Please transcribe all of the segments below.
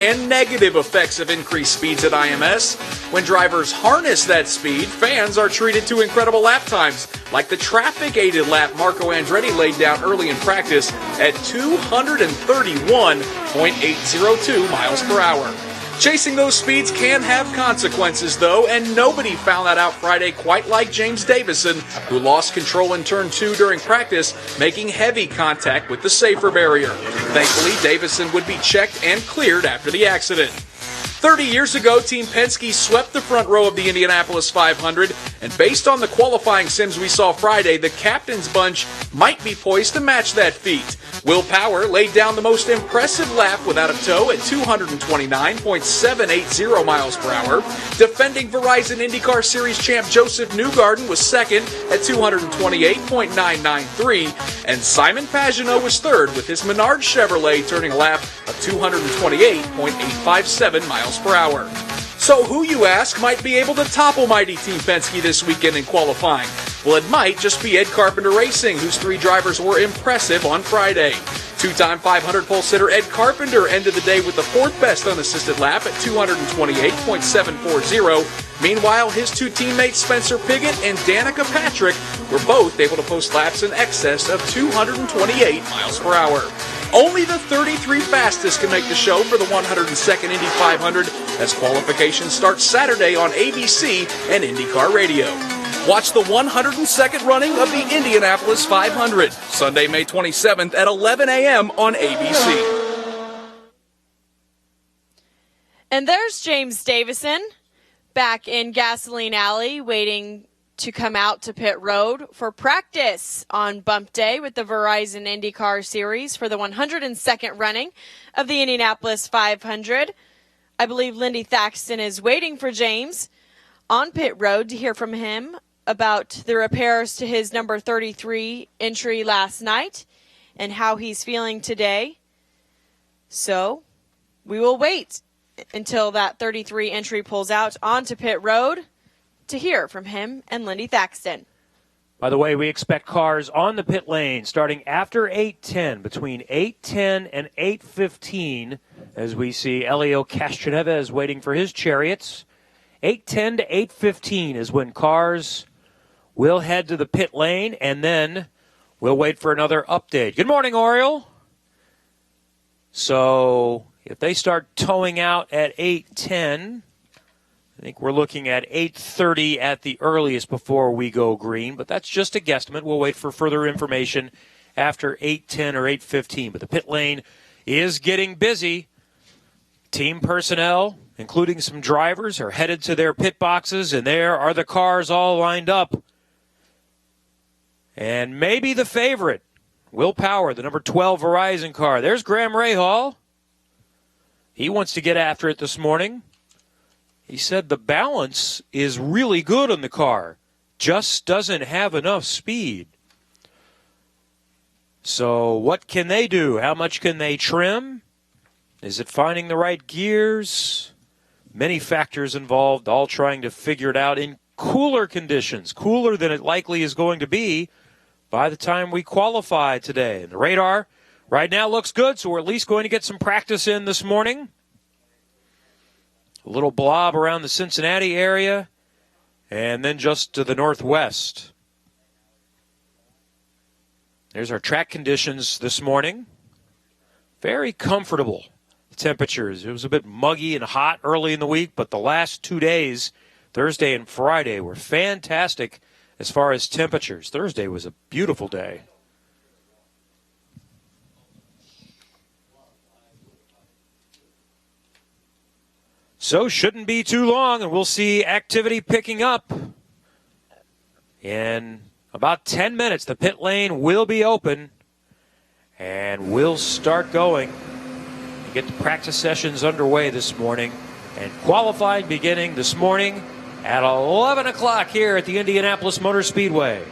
and negative effects of increased speeds at IMS. When drivers harness that speed, fans are treated to incredible lap times, like the traffic-aided lap Marco Andretti laid down early in practice at 231.802 miles per hour. Chasing those speeds can have consequences, though, and nobody found that out Friday quite like James Davison, who lost control in Turn 2 during practice, making heavy contact with the safer barrier. Thankfully, Davison would be checked and cleared after the accident. 30 years ago, Team Penske swept the front row of the Indianapolis 500, and based on the qualifying sims we saw Friday, the captain's bunch might be poised to match that feat. Will Power laid down the most impressive lap without a tow at 229.780 miles per hour. Defending Verizon IndyCar Series champ Joseph Newgarden was second at 228.993, and Simon Pagenaud was third with his Menard Chevrolet turning a lap of 228.857 miles per hour. So who, you ask, might be able to topple mighty Team Penske this weekend in qualifying? Well, it might just be Ed Carpenter Racing, whose three drivers were impressive on Friday. Two-time 500 pole sitter Ed Carpenter ended the day with the fourth best unassisted lap at 228.740. Meanwhile, his two teammates Spencer Pigot and Danica Patrick were both able to post laps in excess of 228 miles per hour. Only the 33 fastest can make the show for the 102nd Indy 500 as qualifications start Saturday on ABC and IndyCar Radio. Watch the 102nd running of the Indianapolis 500, Sunday, May 27th at 11 a.m. on ABC. And there's James Davison back in Gasoline Alley waiting to come out to pit road for practice on bump day with the Verizon IndyCar Series for the 102nd running of the Indianapolis 500. I believe Lindy Thaxton is waiting for James on pit road to hear from him about the repairs to his number 33 entry last night and how he's feeling today. So we will wait until that 33 entry pulls out onto pit road to hear from him and Lindy Thaxton. By the way, we expect cars on the pit lane starting after 8:10, between 8:10 and 8:15, as we see Elio Castroneves waiting for his chariots. 8:10 to 8:15 is when cars will head to the pit lane, and then we'll wait for another update. Good morning, Oriole. So if they start towing out at 8:10, I think we're looking at 8:30 at the earliest before we go green, but that's just a guesstimate. We'll wait for further information after 8:10 or 8:15. But the pit lane is getting busy. Team personnel, including some drivers, are headed to their pit boxes, and there are the cars all lined up. And maybe the favorite, Will Power, the number 12 Verizon car. There's Graham Rahal. He wants to get after it this morning. He said the balance is really good on the car, just doesn't have enough speed. So what can they do? How much can they trim? Is it finding the right gears? Many factors involved, all trying to figure it out in cooler conditions, cooler than it likely is going to be by the time we qualify today. And the radar right now looks good, so we're at least going to get some practice in this morning. A little blob around the Cincinnati area, and then just to the northwest. There's our track conditions this morning. Very comfortable temperatures. It was a bit muggy and hot early in the week, but the last 2 days, Thursday and Friday, were fantastic as far as temperatures. Thursday was a beautiful day. So shouldn't be too long, and we'll see activity picking up. In about 10 minutes, the pit lane will be open, and we'll start going to get the practice sessions underway this morning, and qualifying beginning this morning at 11 o'clock here at the Indianapolis Motor Speedway.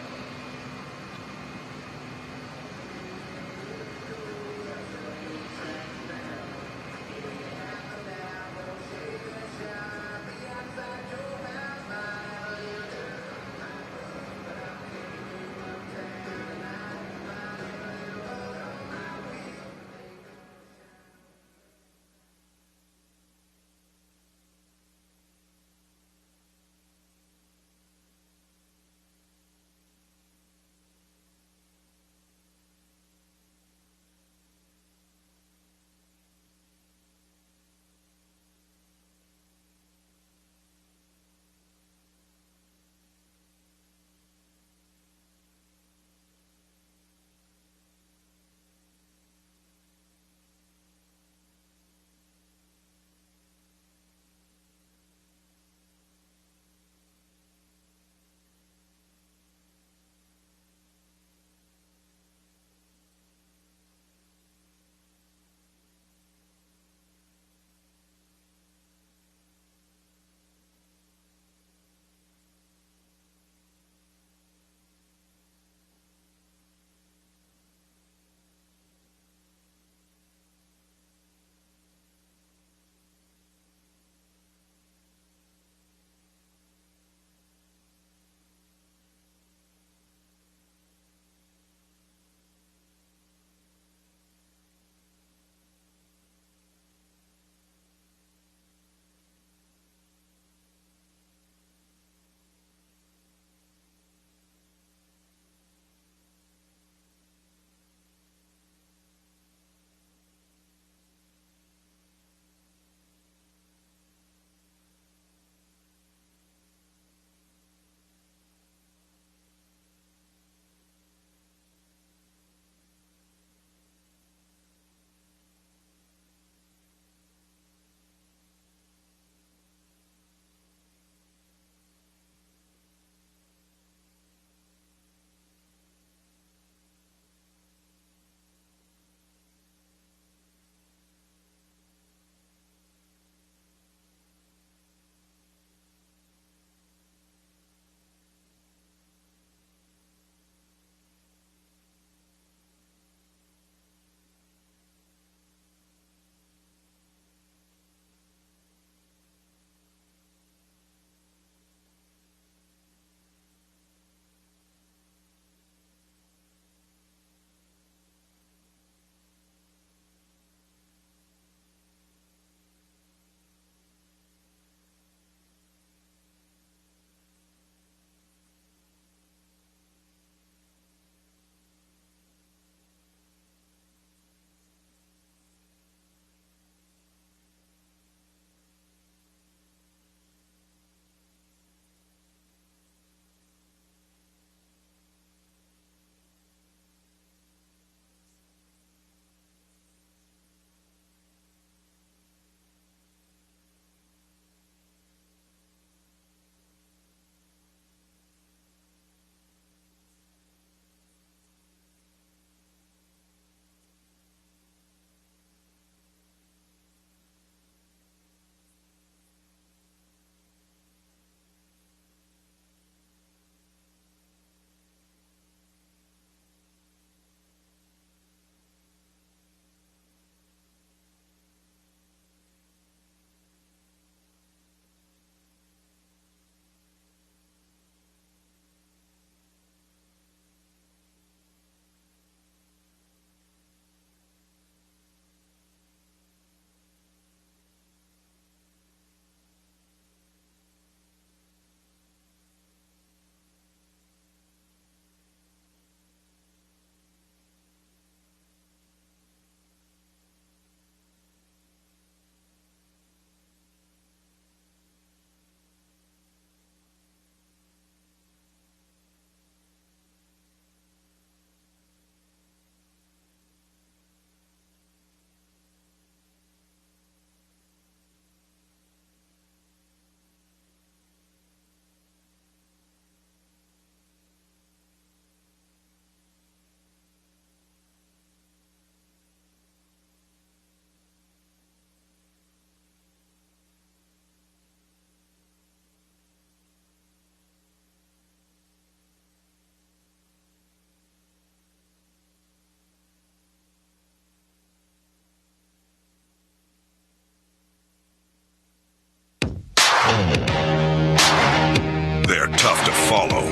They're tough to follow.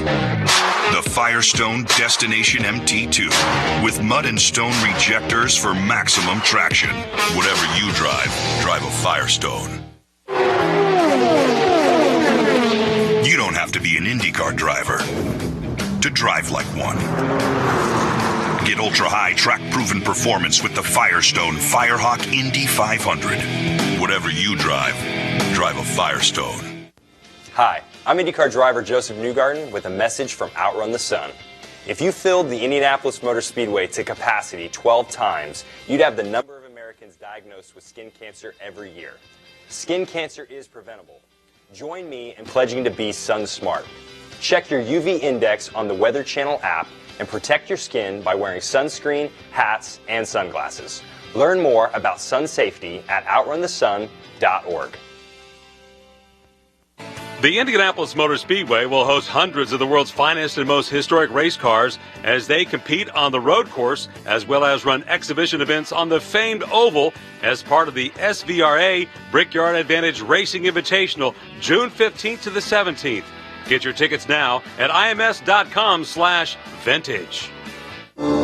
The Firestone Destination MT2 with mud and stone rejectors for maximum traction. Whatever you drive, drive a Firestone. You don't have to be an IndyCar driver to drive like one. Get ultra-high track-proven performance with the Firestone Firehawk Indy 500. Whatever you drive, drive a Firestone. Hi, I'm IndyCar driver Joseph Newgarden with a message from Outrun the Sun. If you filled the Indianapolis Motor Speedway to capacity 12 times, you'd have the number of Americans diagnosed with skin cancer every year. Skin cancer is preventable. Join me in pledging to be Sun Smart. Check your UV index on the Weather Channel app and protect your skin by wearing sunscreen, hats, and sunglasses. Learn more about sun safety at outrunthesun.org. The Indianapolis Motor Speedway will host hundreds of the world's finest and most historic race cars as they compete on the road course, as well as run exhibition events on the famed oval as part of the SVRA Brickyard Advantage Racing Invitational, June 15th to the 17th. Get your tickets now at ims.com/vintage.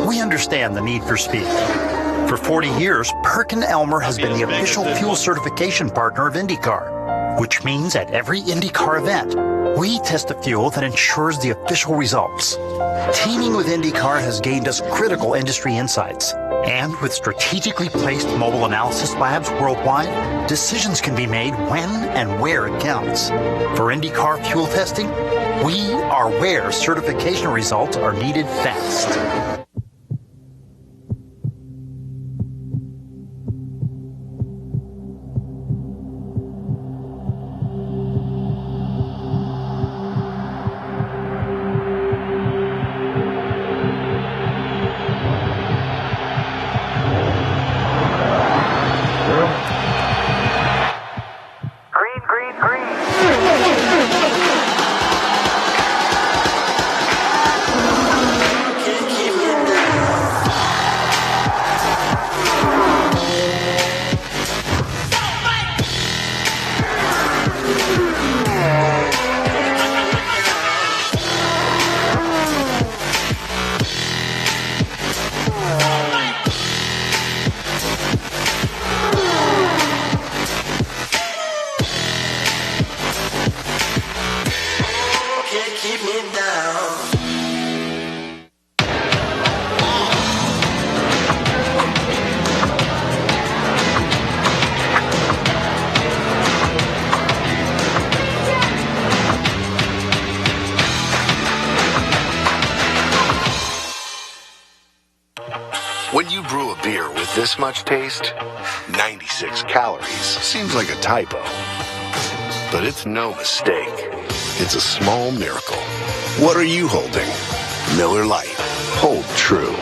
We understand the need for speed. For 40 years, Perkin-Elmer has been the official fuel certification partner of IndyCar, which means at every IndyCar event, we test a fuel that ensures the official results. Teaming with IndyCar has gained us critical industry insights. And with strategically placed mobile analysis labs worldwide, decisions can be made when and where it counts. For IndyCar fuel testing, we are where certification results are needed fast. When you brew a beer with this much taste, 96 calories seems like a typo. But it's no mistake. It's a small miracle. What are you holding? Miller Lite. Hold true.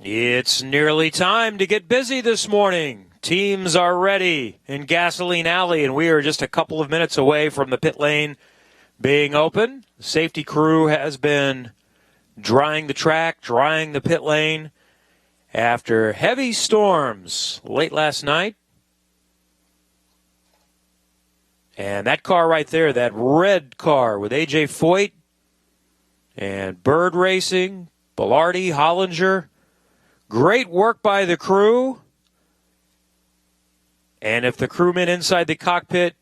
It's nearly time to get busy this morning. Teams are ready in Gasoline Alley, and we are just a couple of minutes away from the pit lane being open. The safety crew has been drying the track, drying the pit lane after heavy storms late last night. And that car right there, that red car with A.J. Foyt and Bird Racing, Bellardi, Hollinger, great work by the crew. And if the crewman inside the cockpit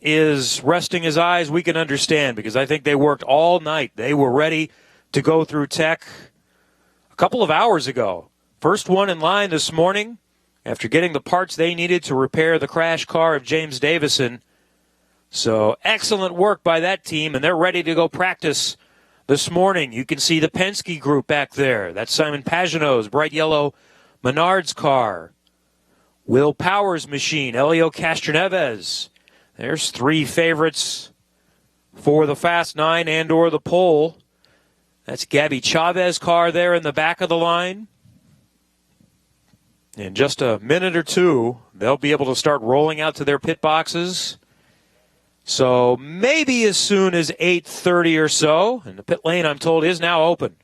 is resting his eyes, we can understand, because I think they worked all night. They were ready to go through tech a couple of hours ago. First one in line this morning after getting the parts they needed to repair the crash car of James Davison. So excellent work by that team, and they're ready to go practice this morning. You can see the Penske group back there. That's Simon Pagenaud's bright yellow Menards car. Will Power's machine, Helio Castroneves. There's 3 favorites for the Fast 9 and or the pole. That's Gabby Chavez car there in the back of the line. In just a minute or two, they'll be able to start rolling out to their pit boxes. So maybe as soon as 8:30 or so. And the pit lane, I'm told, is now open.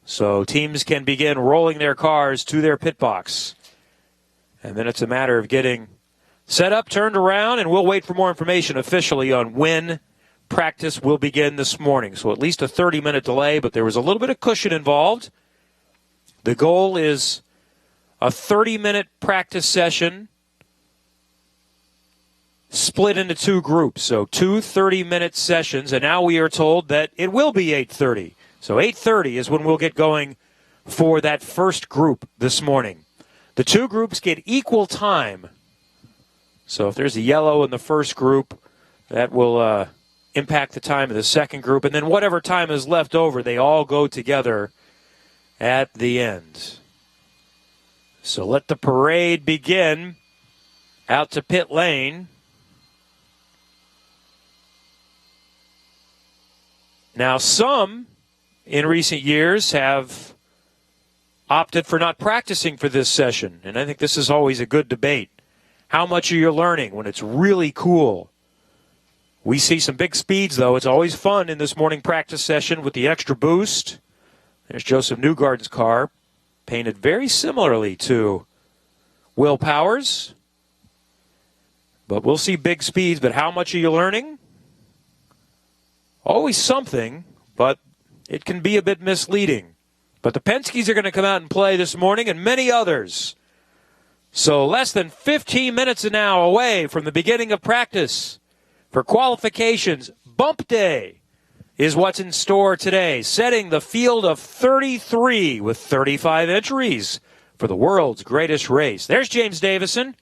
So teams can begin rolling their cars to their pit box. And then it's a matter of getting set up, turned around, and we'll wait for more information officially on when practice will begin this morning. So at least a 30-minute delay, but there was a little bit of cushion involved. The goal is a 30-minute practice session split into 2 groups. So 2 30-minute sessions, and now we are told that it will be 8:30. So 8:30 is when we'll get going for that first group this morning. The 2 groups get equal time. So if there's a yellow in the first group, that will impact the time of the second group. And then whatever time is left over, they all go together at the end. So let the parade begin out to pit lane. Now, some in recent years have opted for not practicing for this session, and I think this is always a good debate. How much are you learning when it's really cool? We see some big speeds, though. It's always fun in this morning practice session with the extra boost. There's Joseph Newgarden's car, painted very similarly to Will Powers. But we'll see big speeds, but how much are you learning? Always something, but it can be a bit misleading. But the Penske's are going to come out and play this morning, and many others. So less than 15 minutes now away from the beginning of practice for qualifications. Bump Day is what's in store today, setting the field of 33 with 35 entries for the world's greatest race. There's James Davison.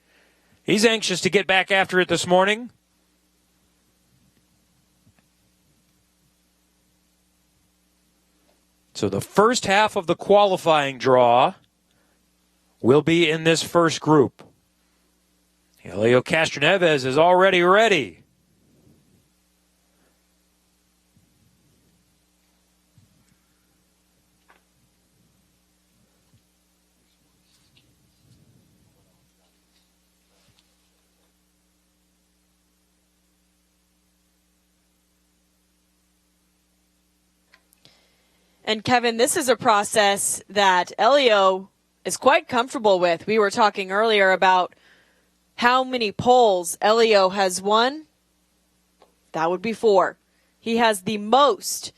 He's anxious to get back after it this morning. So the first half of the qualifying draw will be in this first group. Helio Castroneves is already ready. And Kevin, this is a process that Helio is quite comfortable with. We were talking earlier about how many poles Helio has won. That would be 4. He has the most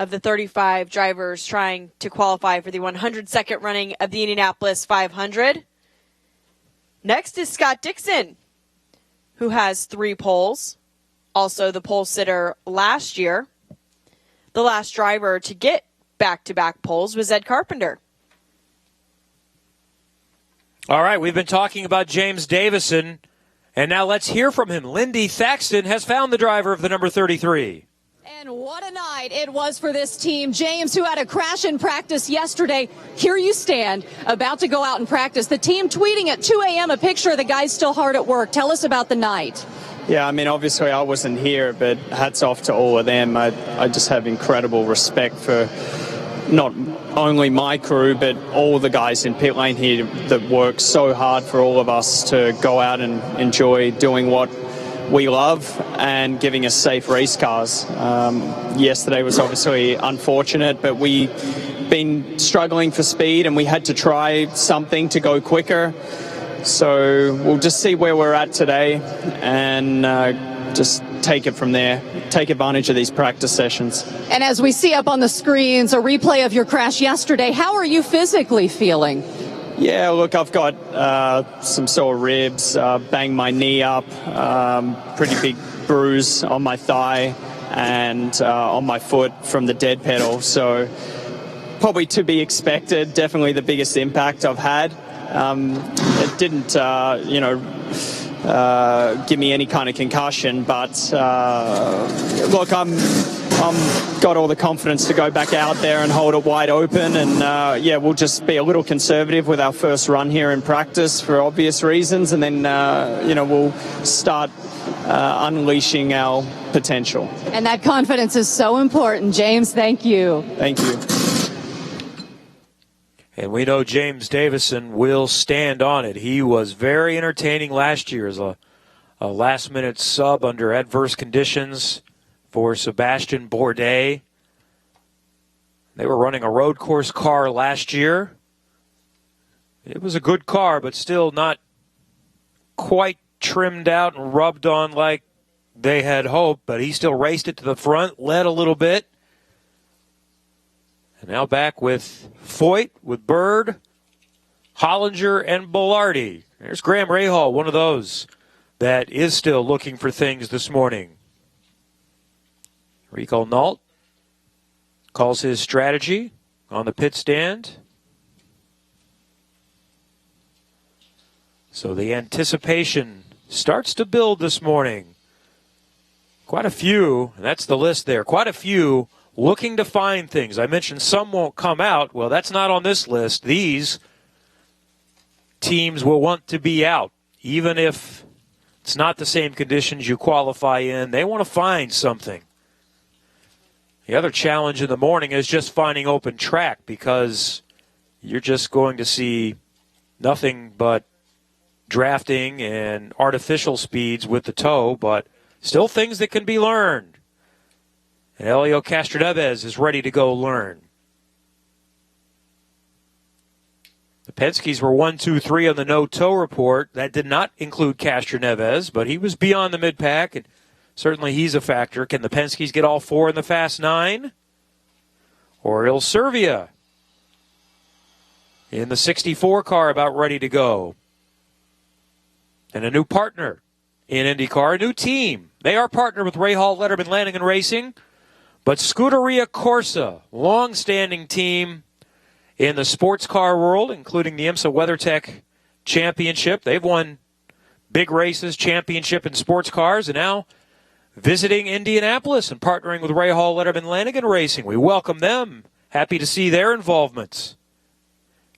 of the 35 drivers trying to qualify for the 102nd running of the Indianapolis 500. Next is Scott Dixon, who has 3 poles. Also the pole sitter last year. The last driver to get back-to-back poles was Ed Carpenter. All right, we've been talking about James Davison, and now let's hear from him. Lindy Thaxton has found the driver of the number 33. And what a night it was for this team. James, who had a crash in practice yesterday, here you stand, about to go out and practice. The team tweeting at 2 a.m. a picture of the guys still hard at work. Tell us about the night. Yeah, I mean, obviously I wasn't here, but hats off to all of them. I just have incredible respect for not only my crew, but all the guys in pit lane here that work so hard for all of us to go out and enjoy doing what we love and giving us safe race cars. Yesterday was obviously unfortunate, but we've been struggling for speed and we had to try something to go quicker. So we'll just see where we're at today and just take it from there, take advantage of these practice sessions. And as we see up on the screens, a replay of your crash yesterday, how are you physically feeling? Yeah, look, I've got some sore ribs, banged my knee up, pretty big bruise on my thigh and on my foot from the dead pedal. So probably to be expected, definitely the biggest impact I've had. It didn't, give me any kind of concussion, but look, I'm got all the confidence to go back out there and hold it wide open. And we'll just be a little conservative with our first run here in practice for obvious reasons. And then, we'll start unleashing our potential. And that confidence is so important. James, thank you. Thank you. And we know James Davison will stand on it. He was very entertaining last year as a last-minute sub under adverse conditions for Sebastian Bourdais. They were running a road course car last year. It was a good car, but still not quite trimmed out and rubbed on like they had hoped, but he still raced it to the front, led a little bit. And now back with Foyt, with Bird, Hollinger, and Belardi. There's Graham Rahal, one of those that is still looking for things this morning. Rico Nault calls his strategy on the pit stand. So the anticipation starts to build this morning. Quite a few, and that's the list there, quite a few looking to find things. I mentioned some won't come out. Well, that's not on this list. These teams will want to be out, even if it's not the same conditions you qualify in. They want to find something. The other challenge in the morning is just finding open track, because you're just going to see nothing but drafting and artificial speeds with the toe, but still things that can be learned. And Helio Castroneves is ready to go learn. The Penske's were 1, 2, 3 on the no-toe report. That did not include Castroneves, but he was beyond the mid-pack, and certainly he's a factor. Can the Penske's get all 4 in the Fast 9? Or Il Servia in the 64 car about ready to go? And a new partner in IndyCar, a new team. They are partnered with Rahal, Letterman, Lanigan Racing. But Scuderia Corsa, long-standing team in the sports car world, including the IMSA WeatherTech Championship. They've won big races, championship in sports cars, and now visiting Indianapolis and partnering with Rahal, Letterman, Lanigan Racing. We welcome them. Happy to see their involvement.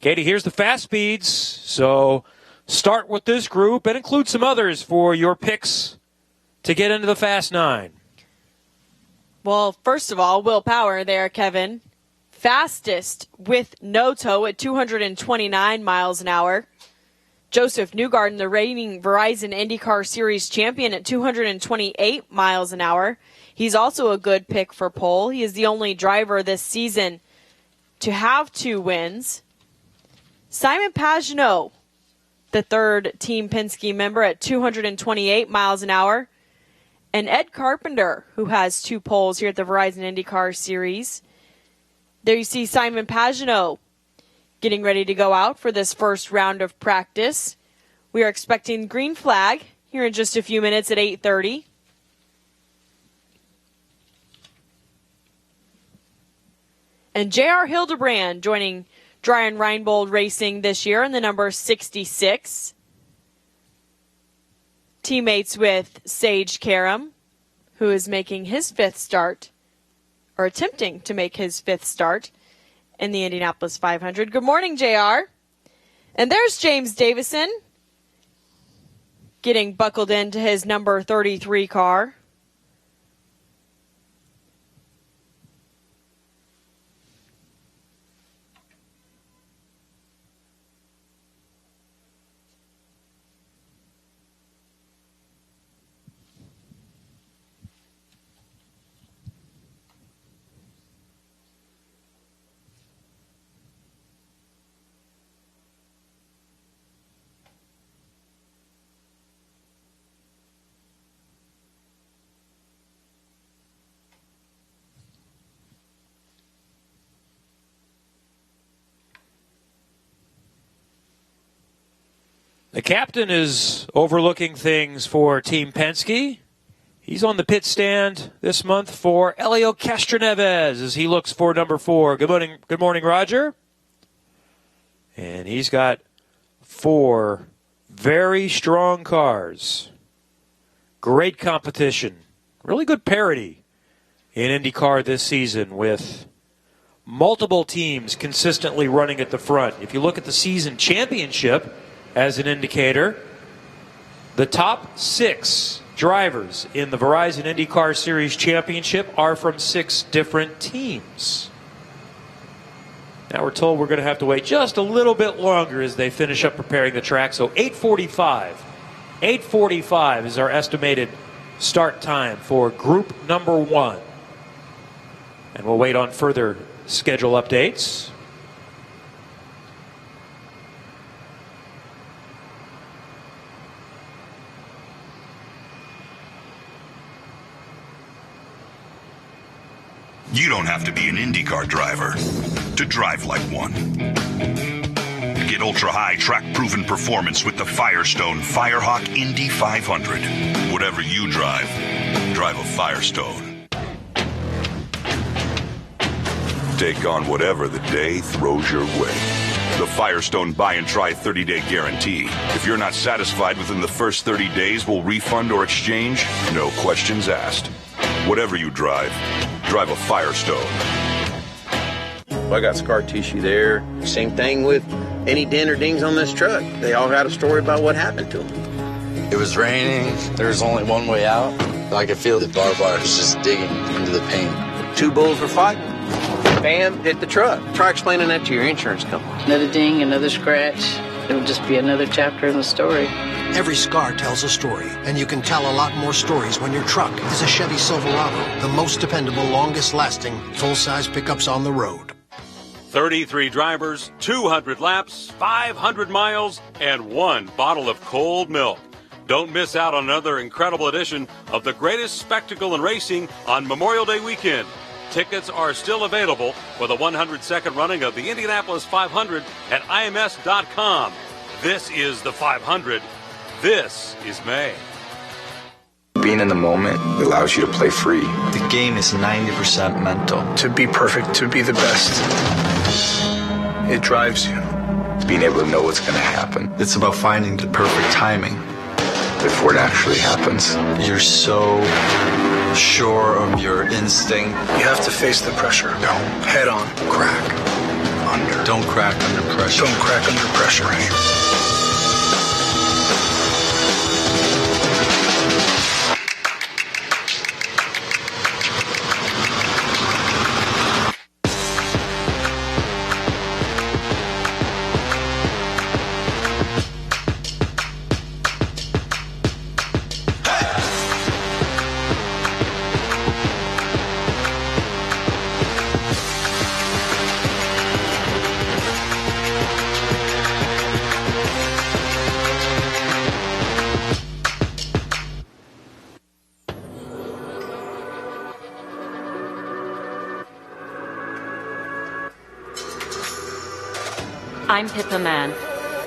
Katie, here's the fast speeds. So start with this group and include some others for your picks to get into the Fast 9. Well, first of all, Will Power there, Kevin. Fastest with no toe at 229 miles an hour. Joseph Newgarden, the reigning Verizon IndyCar Series champion, at 228 miles an hour. He's also a good pick for pole. He is the only driver this season to have 2 wins. Simon Pagenaud, the third Team Penske member, at 228 miles an hour. And Ed Carpenter, who has 2 poles here at the Verizon IndyCar Series. There you see Simon Pagenaud getting ready to go out for this first round of practice. We are expecting green flag here in just a few minutes at 8:30. And J.R. Hildebrand joining Dryan Reinbold Racing this year in the number 66. Teammates with Sage Karam, who is making his 5th start, or attempting to make his 5th start in the Indianapolis 500. Good morning, JR. And there's James Davison getting buckled into his number 33 car. The captain is overlooking things for Team Penske. He's on the pit stand this month for Helio Castroneves as he looks for number 4. Good morning, Roger. And he's got 4 very strong cars. Great competition. Really good parity in IndyCar this season, with multiple teams consistently running at the front. If you look at the season championship as an indicator, the top 6 drivers in the Verizon IndyCar Series Championship are from 6 different teams. Now we're told we're going to have to wait just a little bit longer as they finish up preparing the track. So 8:45 is our estimated start time for group number 1. And we'll wait on further schedule updates. You don't have to be an IndyCar driver to drive like one. Get ultra-high track-proven performance with the Firestone Firehawk Indy 500. Whatever you drive a Firestone. Take on whatever the day throws your way. The Firestone Buy and Try 30-day guarantee. If you're not satisfied within the first 30 days, we'll refund or exchange. No questions asked. Whatever you drive a Firestone. I got scar tissue there. Same thing with any dent or dings on this truck. They all had a story about what happened to them. It was raining. There was only one way out. I could feel the barbed wire was just digging into the paint. 2 bulls were fighting. Bam, hit the truck. Try explaining that to your insurance company. Another ding, another scratch. It'll just be another chapter in the story. Every scar tells a story, and you can tell a lot more stories when your truck is a Chevy Silverado, the most dependable, longest-lasting, full-size pickups on the road. 33 drivers, 200 laps, 500 miles, and 1 bottle of cold milk. Don't miss out on another incredible edition of the greatest spectacle in racing on Memorial Day weekend. Tickets are still available for the 102nd running of the Indianapolis 500 at IMS.com. This is the 500. This is May. Being in the moment allows you to play free. The game is 90% mental. To be perfect, to be the best, it drives you. Being able to know what's going to happen. It's about finding the perfect timing. Before it actually happens. You're so sure of your instinct. You have to face the pressure. Go head on. Crack. Under. Don't crack under pressure. Don't crack under pressure. I'm Pippa Mann,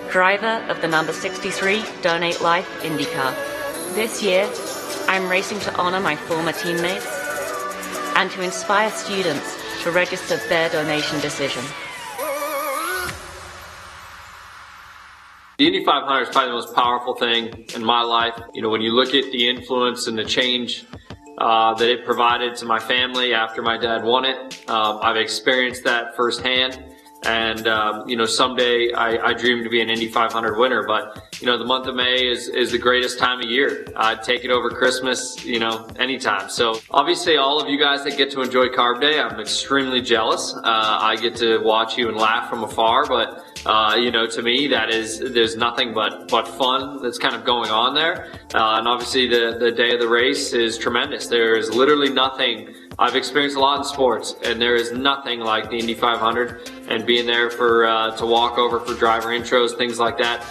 driver of the number 63 Donate Life IndyCar. This year, I'm racing to honor my former teammates and to inspire students to register their donation decision. The Indy 500 is probably the most powerful thing in my life. You know, when you look at the influence and the change that it provided to my family after my dad won it, I've experienced that firsthand. And, you know, someday I dream to be an Indy 500 winner, but, you know, the month of May is the greatest time of year. I'd take it over Christmas, you know, anytime. So obviously all of you guys that get to enjoy Carb Day, I'm extremely jealous. I get to watch you and laugh from afar, but, you know, to me, there's nothing but fun that's kind of going on there. And obviously the day of the race is tremendous. There is literally nothing. I've experienced a lot in sports, and there is nothing like the Indy 500 and being there for to walk over for driver intros, things like that.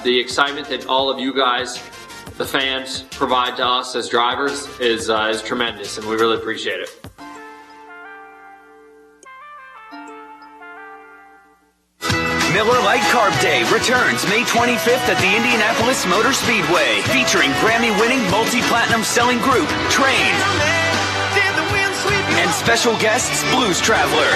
The excitement that all of you guys, the fans, provide to us as drivers is tremendous, and we really appreciate it. Miller Lite Carb Day returns May 25th at the Indianapolis Motor Speedway, featuring Grammy-winning multi-platinum selling group Train and special guests Blues Traveler.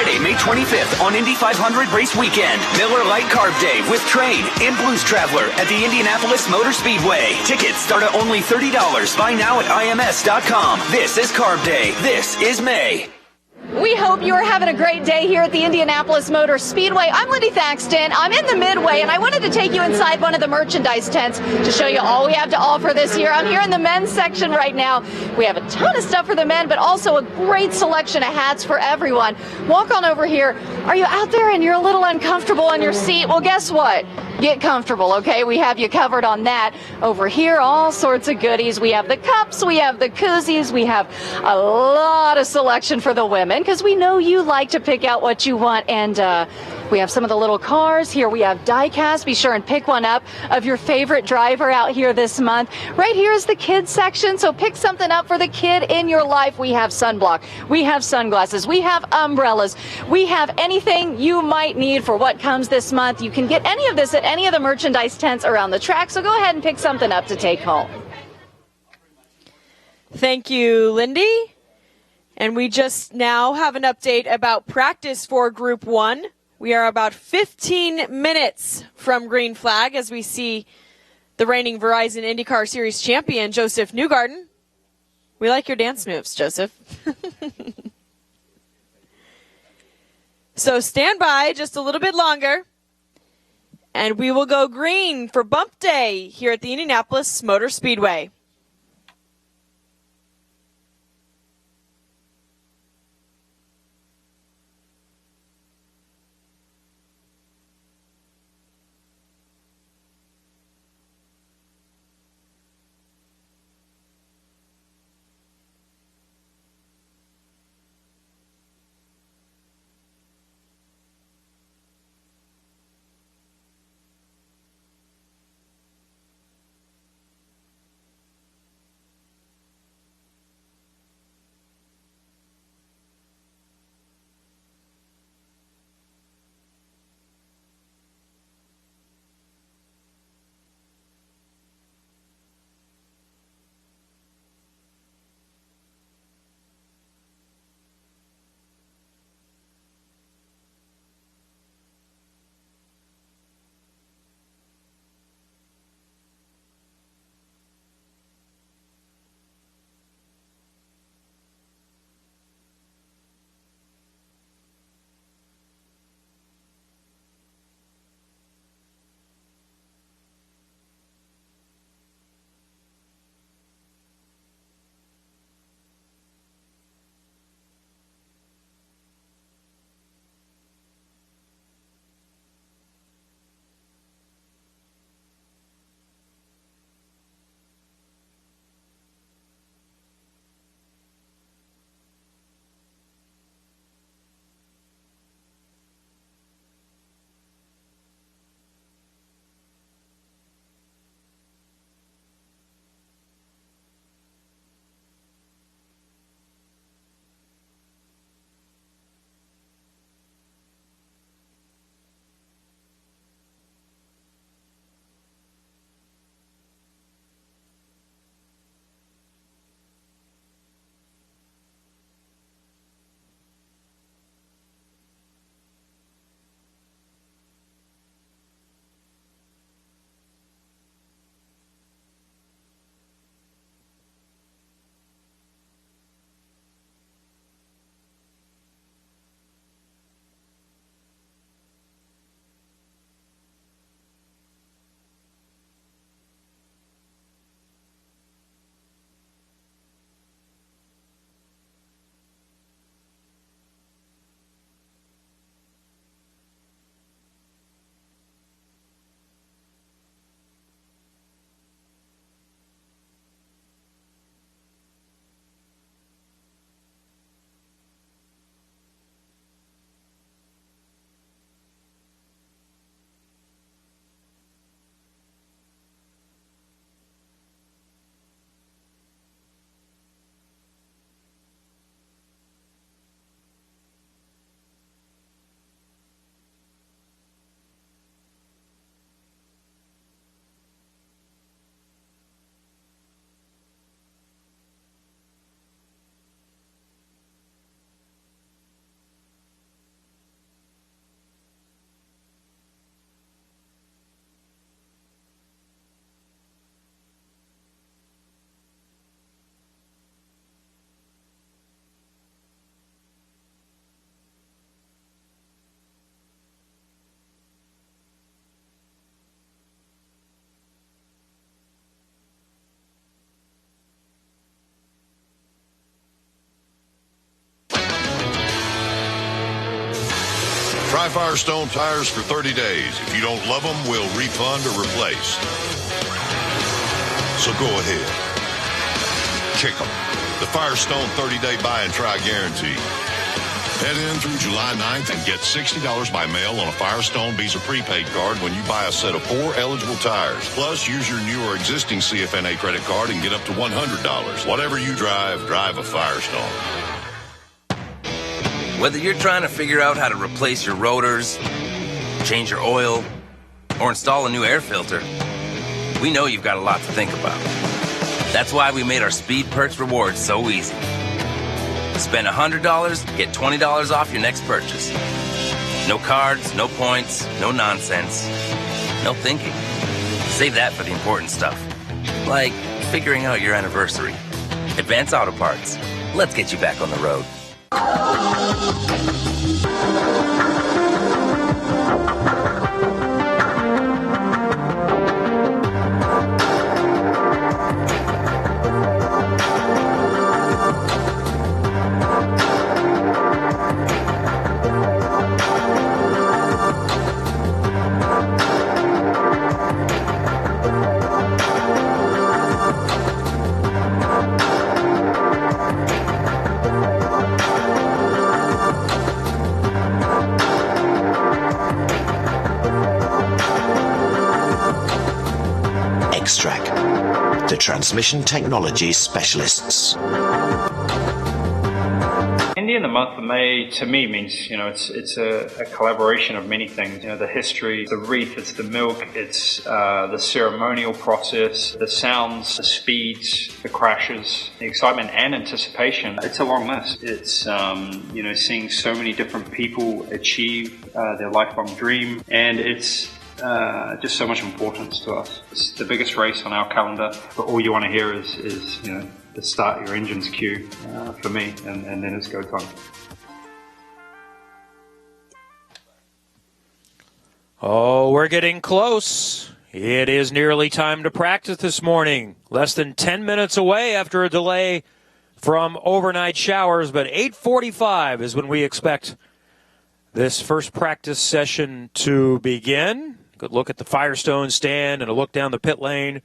Friday, May 25th on Indy 500 race weekend. Miller Lite Carb Day with Train and Blues Traveler at the Indianapolis Motor Speedway. Tickets start at only $30. Buy now at IMS.com. This is Carb Day. This is May. We hope you are having a great day here at the Indianapolis Motor Speedway. I'm Lindy Thaxton. I'm in the Midway, and I wanted to take you inside one of the merchandise tents to show you all we have to offer this year. I'm here in the men's section right now. We have a ton of stuff for the men, but also a great selection of hats for everyone. Walk on over here. Are you out there and you're a little uncomfortable in your seat? Well, guess what? Get comfortable, okay? We have you covered on that. Over here, all sorts of goodies. We have the cups, we have the koozies, we have a lot of selection for the women, because we know you like to pick out what you want. And we have some of the little cars. Here we have die-cast. Be sure and pick one up of your favorite driver out here this month. Right here is the kids section, so pick something up for the kid in your life. We have sunblock, we have sunglasses, we have umbrellas, we have anything you might need for what comes this month. You can get any of this at any of the merchandise tents around the track, so go ahead and pick something up to take home. Thank you, Lindy. And we just now have an update about practice for Group 1. We are about 15 minutes from green flag as we see the reigning Verizon IndyCar Series champion, Joseph Newgarden. We like your dance moves, Joseph. So stand by just a little bit longer, and we will go green for bump day here at the Indianapolis Motor Speedway. Try Firestone tires for 30 days. If you don't love them, we'll refund or replace. So go ahead. Kick them. The Firestone 30-day buy and try guarantee. Head in through July 9th and get $60 by mail on a Firestone Visa prepaid card when you buy a set of 4 eligible tires. Plus, use your new or existing CFNA credit card and get up to $100. Whatever you drive, drive a Firestone. Whether you're trying to figure out how to replace your rotors, change your oil, or install a new air filter, we know you've got a lot to think about. That's why we made our Speed Perks rewards so easy. Spend $100, get $20 off your next purchase. No cards, no points, no nonsense, no thinking. Save that for the important stuff, like figuring out your anniversary. Advance Auto Parts. Let's get you back on the road. The transmission technology specialists. Indy in the month of May, to me, means, it's a collaboration of many things. The history, the wreath, it's the milk, it's the ceremonial process, the sounds, the speeds, the crashes, the excitement and anticipation. It's a long list. It's, seeing so many different people achieve their lifelong dream, and it's just so much importance to us. It's the biggest race on our calendar, but all you want to hear is the start your engine's cue for me, and then it's go time. Oh, we're getting close. It is nearly time to practice this morning. Less than 10 minutes away after a delay from overnight showers, but 8:45 is when we expect this first practice session to begin. Good look at the Firestone stand and a look down the pit lane.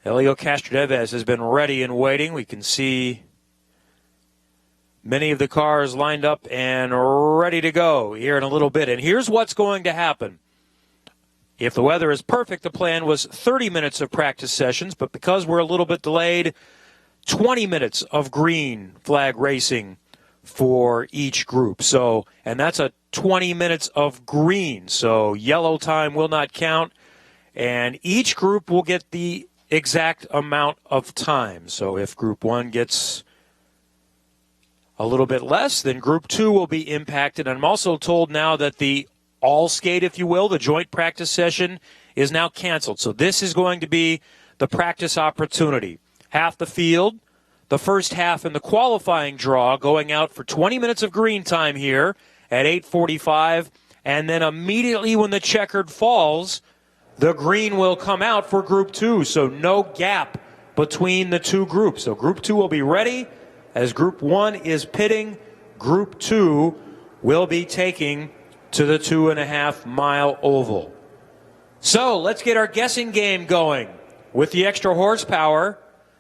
Helio Castroneves has been ready and waiting. We can see many of the cars lined up and ready to go here in a little bit. And here's what's going to happen. If the weather is perfect, the plan was 30 minutes of practice sessions, but because we're a little bit delayed, 20 minutes of green flag racing for each group. So, and that's a 20 minutes of green. So yellow time will not count, and each group will get the exact amount of time. So if Group 1 gets a little bit less, then Group 2 will be impacted. And I'm also told now that the all skate, if you will, the joint practice session is now canceled. So this is going to be the practice opportunity. Half the field, the first half in the qualifying draw, going out for 20 minutes of green time here at 8:45, and then immediately when the checkered falls, the green will come out for Group 2, so no gap between the two groups. So Group 2 will be ready as Group 1 is pitting. Group 2 will be taking to the 2.5-mile oval. So let's get our guessing game going with the extra horsepower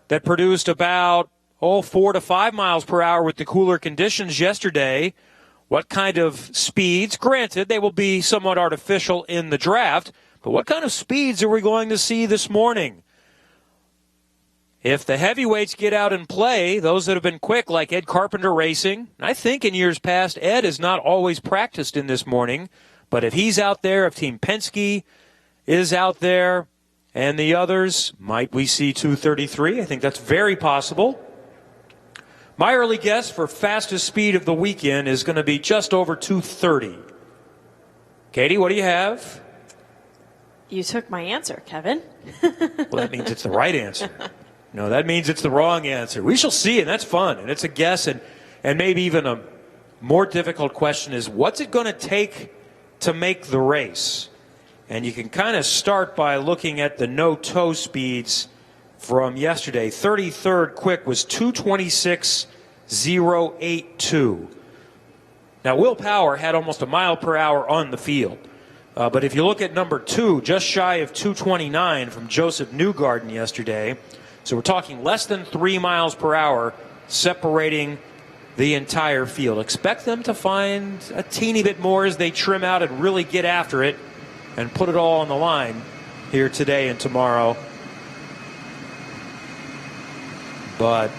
that produced about 4 to 5 miles per hour with the cooler conditions yesterday. What kind of speeds? Granted, they will be somewhat artificial in the draft, but what kind of speeds are we going to see this morning? If the heavyweights get out and play, those that have been quick, like Ed Carpenter Racing, I think in years past, Ed has not always practiced in this morning, but if he's out there, if Team Penske is out there, and the others, might we see 2:33? I think that's very possible. My early guess for fastest speed of the weekend is going to be just over 2:30. Katie, what do you have? You took my answer, Kevin. Well, that means it's the right answer. No, that means it's the wrong answer. We shall see, and that's fun, and it's a guess, and maybe even a more difficult question is, what's it going to take to make the race? And you can kind of start by looking at the no-toe speeds from yesterday. 33rd quick was 2:26.082. Now, Will Power had almost a mile per hour on the field. But if you look at number 2, just shy of 229 from Joseph Newgarden yesterday. So we're talking less than 3 miles per hour separating the entire field. Expect them to find a teeny bit more as they trim out and really get after it and put it all on the line here today and tomorrow. But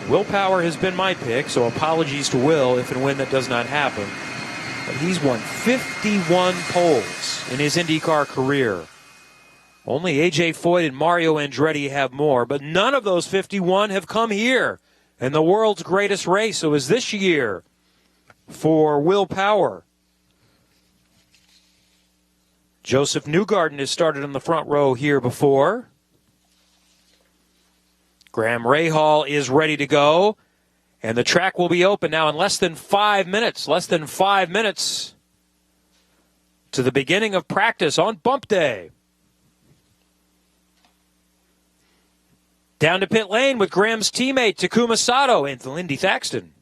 Will Power has been my pick, so apologies to Will if and when that does not happen. But he's won 51 poles in his IndyCar career. Only A.J. Foyt and Mario Andretti have more, but none of those 51 have come here in the world's greatest race. So is this year for Will Power. Joseph Newgarden has started in the front row here before. Graham Rahal is ready to go. And the track will be open now in less than 5 minutes. Less than 5 minutes to the beginning of practice on bump day. Down to pit lane with Graham's teammate Takuma Sato and Lindy Thaxton.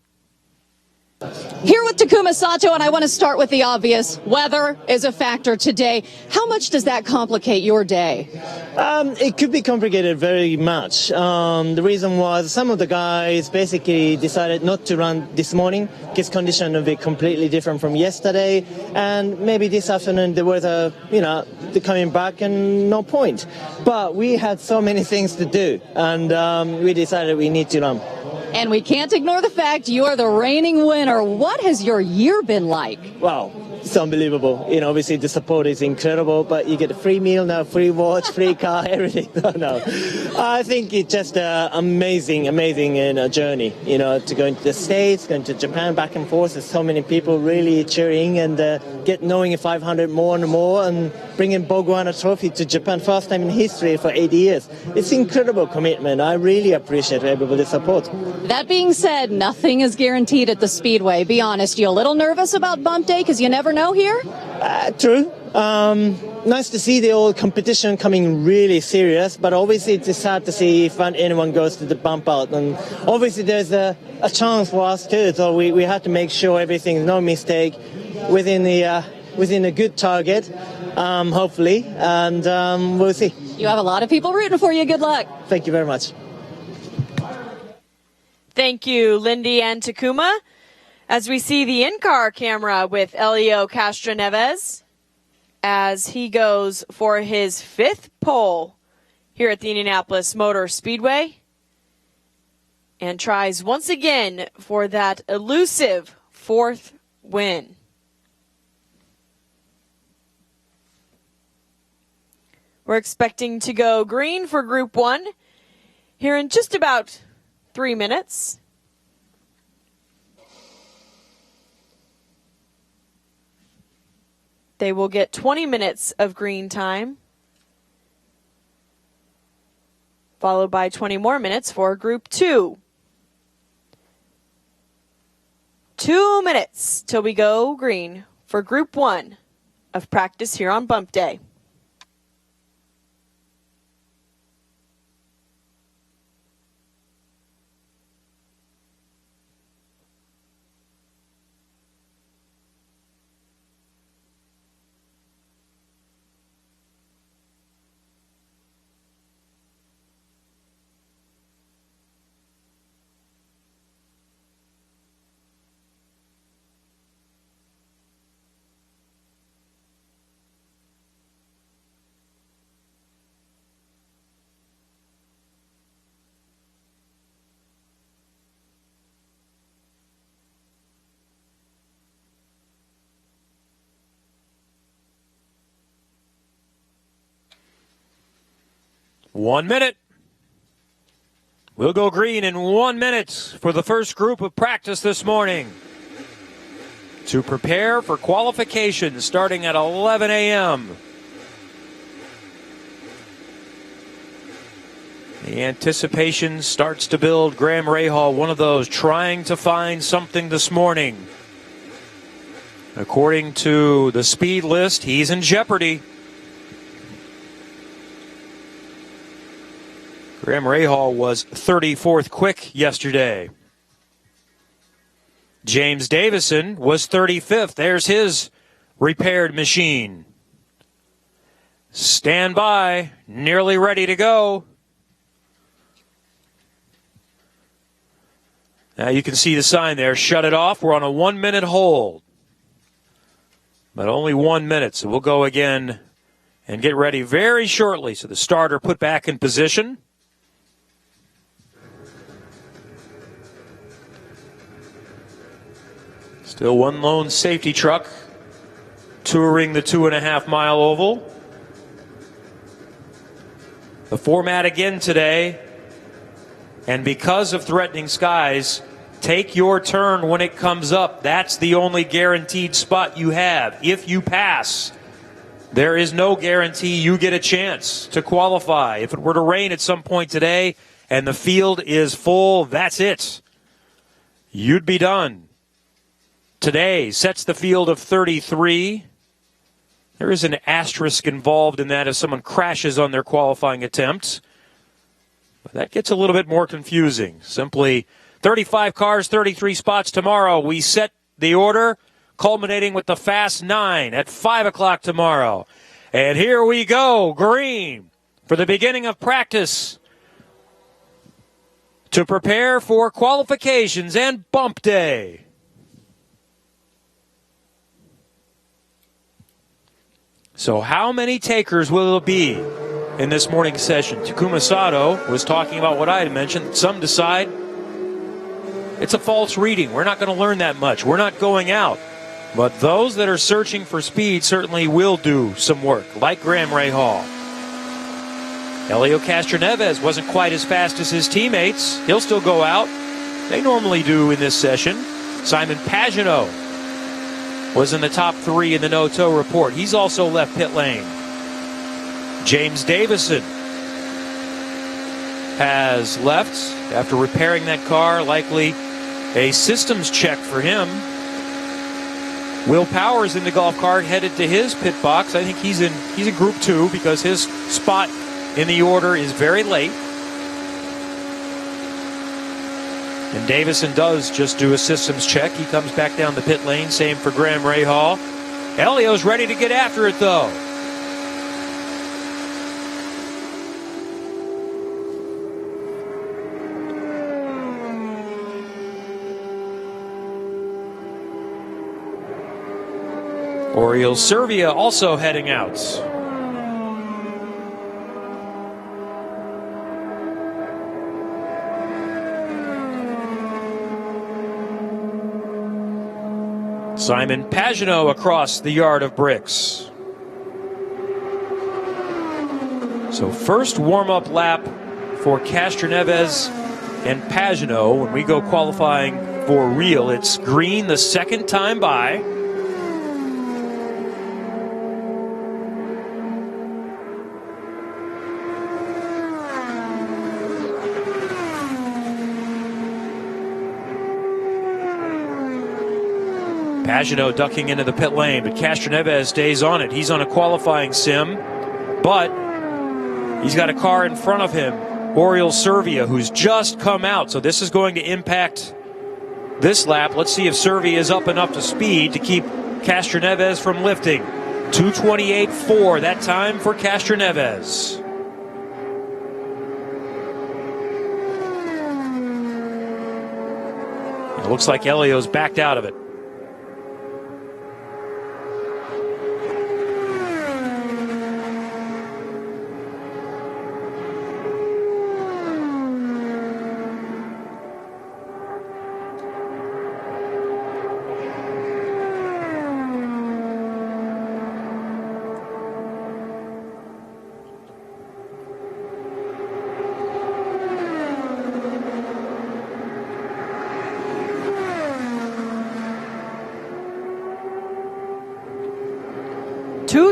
Here with Takuma Sato, and I want to start with the obvious. Weather is a factor today. How much does that complicate your day? It could be complicated very much. The reason was some of the guys basically decided not to run this morning because condition will be completely different from yesterday. And maybe this afternoon the weather, they're coming back and no point. But we had so many things to do, and we decided we need to run. And we can't ignore the fact you are the reigning winner. What has your year been like? Wow, it's unbelievable. Obviously the support is incredible, but you get a free meal now, free watch, free car, everything. No. I think it's just an amazing journey, to go into the States, going to Japan, back and forth. There's so many people really cheering and knowing 500 more and more and bringing Bogwana Trophy to Japan, first time in history for 80 years. It's incredible commitment. I really appreciate everybody's support. That being said, nothing is guaranteed at the Speedway. Be honest, you a little nervous about bump day because you never know here? True. Nice to see the old competition coming really serious, but obviously it's sad to see if anyone goes to the bump out. And obviously there's a chance for us too, so we have to make sure everything's no mistake within a good target, hopefully, and we'll see. You have a lot of people rooting for you. Good luck. Thank you very much. Thank you, Lindy and Takuma. As we see the in-car camera with Elio Castroneves as he goes for his 5th pole here at the Indianapolis Motor Speedway and tries once again for that elusive 4th win. We're expecting to go green for Group 1 here in just about 3 minutes. They will get 20 minutes of green time, followed by 20 more minutes for Group 2. 2 minutes till we go green for Group 1 of practice here on bump day. One minute. We'll go green in 1 minute for the first group of practice this morning to prepare for qualifications starting at 11 a.m. The anticipation starts to build. Graham Rahal, one of those, trying to find something this morning. According to the speed list, he's in jeopardy. Graham Rahal was 34th quick yesterday. James Davison was 35th. There's his repaired machine. Stand by, nearly ready to go. Now you can see the sign there, shut it off. We're on a 1-minute hold. But only 1 minute, so we'll go again and get ready very shortly. So the starter put back in position. Still one lone safety truck touring the 2.5-mile oval. The format again today, and because of threatening skies, take your turn when it comes up. That's the only guaranteed spot you have. If you pass, there is no guarantee you get a chance to qualify. If it were to rain at some point today and the field is full, that's it. You'd be done. Today sets the field of 33. There is an asterisk involved in that if someone crashes on their qualifying attempt. But that gets a little bit more confusing. Simply 35 cars, 33 spots tomorrow. We set the order, culminating with the Fast 9 at 5 o'clock tomorrow. And here we go, green, for the beginning of practice to prepare for qualifications and bump day. So how many takers will it be in this morning's session? Takuma Sato was talking about what I had mentioned. Some decide it's a false reading. We're not going to learn that much. We're not going out. But those that are searching for speed certainly will do some work, like Graham Ray Hall. Helio Castroneves wasn't quite as fast as his teammates. He'll still go out. They normally do in this session. Simon Pagenaud was in the top 3 in the no-tow report. He's also left pit lane. James Davison has left after repairing that car, likely a systems check for him. Will Powers in the golf cart headed to his pit box. I think he's in Group 2 because his spot in the order is very late. And Davison does just do a systems check. He comes back down the pit lane. Same for Graham Ray Hall. Helio's ready to get after it, though. Oriol Servia also heading out. Simon Pagenaud across the yard of bricks. So first warm-up lap for Castroneves and Pagenaud. When we go qualifying for real, it's green the second time by. Pagenaud ducking into the pit lane, but Castroneves stays on it. He's on a qualifying sim, but he's got a car in front of him, Oriol Servia, who's just come out. So this is going to impact this lap. Let's see if Servia is up and up to speed to keep Castroneves from lifting. 2:28.4, that time for Castroneves. It looks like Helio's backed out of it.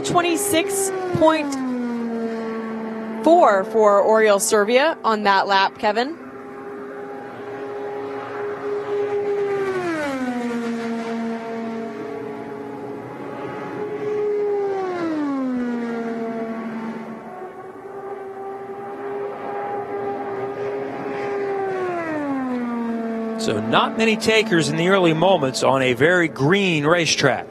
.26.4 for Oriol Servia on that lap, Kevin. So not many takers in the early moments on a very green racetrack.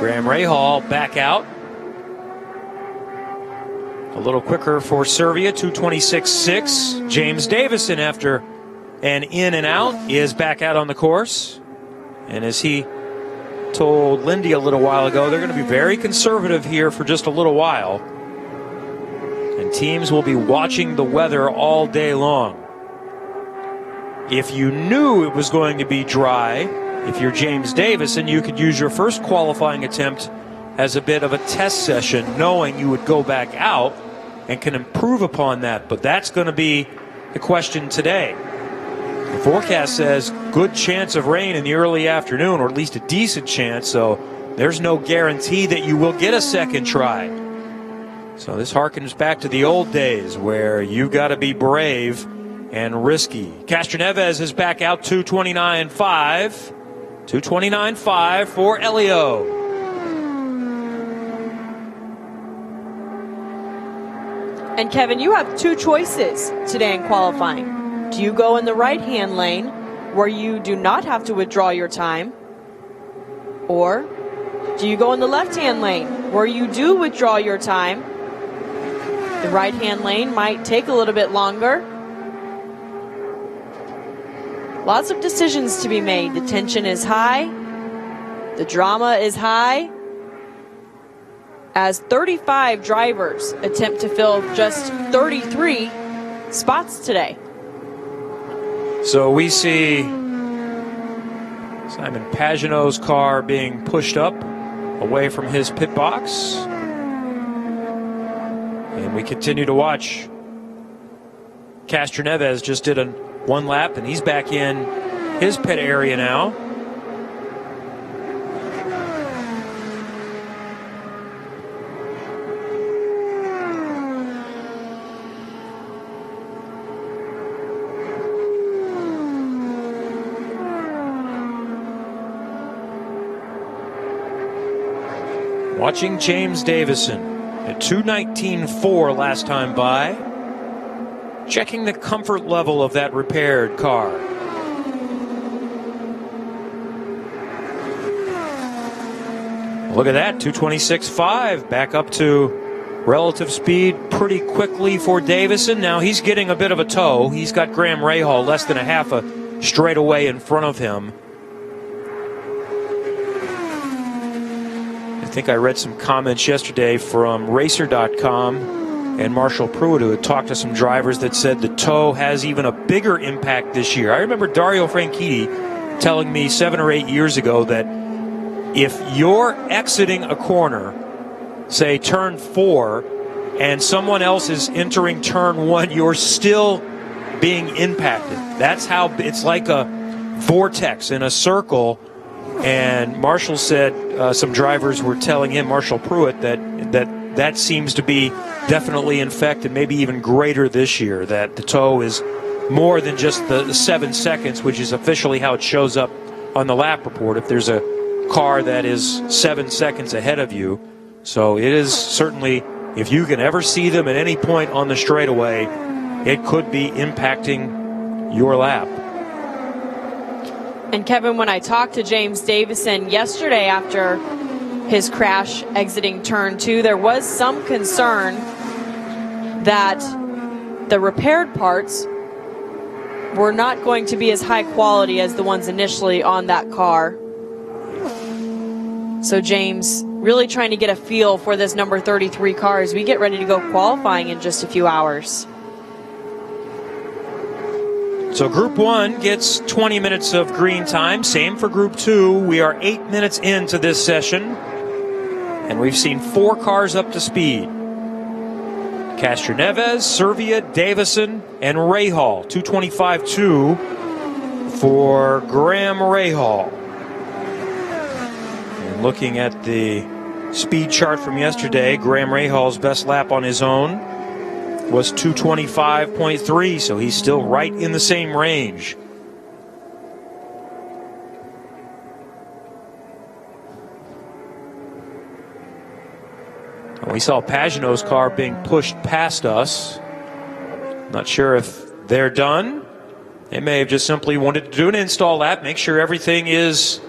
Graham Rahal back out. A little quicker for Servia, 2:26.6. James Davison, after an in and out, is back out on the course. And as he told Lindy a little while ago, they're going to be very conservative here for just a little while. And teams will be watching the weather all day long. If you knew it was going to be dry, if you're James Davison, you could use your first qualifying attempt as a bit of a test session, knowing you would go back out and can improve upon that. But that's going to be the question today. The forecast says good chance of rain in the early afternoon, or at least a decent chance, so there's no guarantee that you will get a second try. So this harkens back to the old days where you've got to be brave and risky. Castroneves is back out, 2:29.5. 2:29.5 for Elio. And Kevin, you have two choices today in qualifying. Do you go in the right-hand lane where you do not have to withdraw your time? Or do you go in the left-hand lane where you do withdraw your time? The right-hand lane might take a little bit longer. Lots of decisions to be made. The tension is high. The drama is high. As 35 drivers attempt to fill just 33 spots today. So we see Simon Pagenaud's car being pushed up away from his pit box. And we continue to watch. Castroneves just did one lap, and he's back in his pit area now. Watching James Davison at 2:19.4 last time by. Checking the comfort level of that repaired car. Look at that, 2:26.5, back up to relative speed pretty quickly for Davison. Now he's getting a bit of a tow. He's got Graham Rahal less than a half a straightaway in front of him. I think I read some comments yesterday from Racer.com and Marshall Pruitt, who had talked to some drivers that said the tow has even a bigger impact this year. I remember Dario Franchitti telling me 7 or 8 years ago that if you're exiting a corner, say turn 4, and someone else is entering turn 1, you're still being impacted. That's how it's like a vortex in a circle. And Marshall said some drivers were telling him, Marshall Pruitt, that seems to be definitely in effect, and maybe even greater this year, that the tow is more than just the 7 seconds, which is officially how it shows up on the lap report if there's a car that is 7 seconds ahead of you. So it is certainly, if you can ever see them at any point on the straightaway, it could be impacting your lap. And Kevin, when I talked to James Davison yesterday after his crash exiting turn 2, there was some concern that the repaired parts were not going to be as high quality as the ones initially on that car. So James really trying to get a feel for this number 33 car as we get ready to go qualifying in just a few hours. So Group 1 gets 20 minutes of green time. Same for Group 2. We are 8 minutes into this session, and we've seen 4 cars up to speed. Castroneves, Servia, Davison, and Rahal. 2:25.2 for Graham Rahal. And looking at the speed chart from yesterday, Graham Rahal's best lap on his own was 2:25.3, so he's still right in the same range. We saw Pagenaud's car being pushed past us. Not sure if they're done. They may have just simply wanted to do an install lap, make sure everything is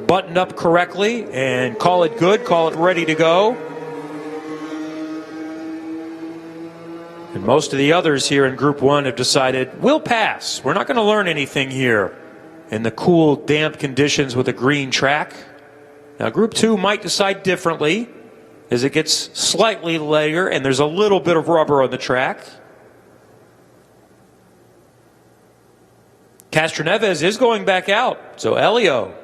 buttoned up correctly, and call it good, call it ready to go. And most of the others here in Group 1 have decided, we'll pass. We're not going to learn anything here in the cool, damp conditions with a green track. Now, Group 2 might decide differently as it gets slightly later and there's a little bit of rubber on the track. Castroneves is going back out, so Elio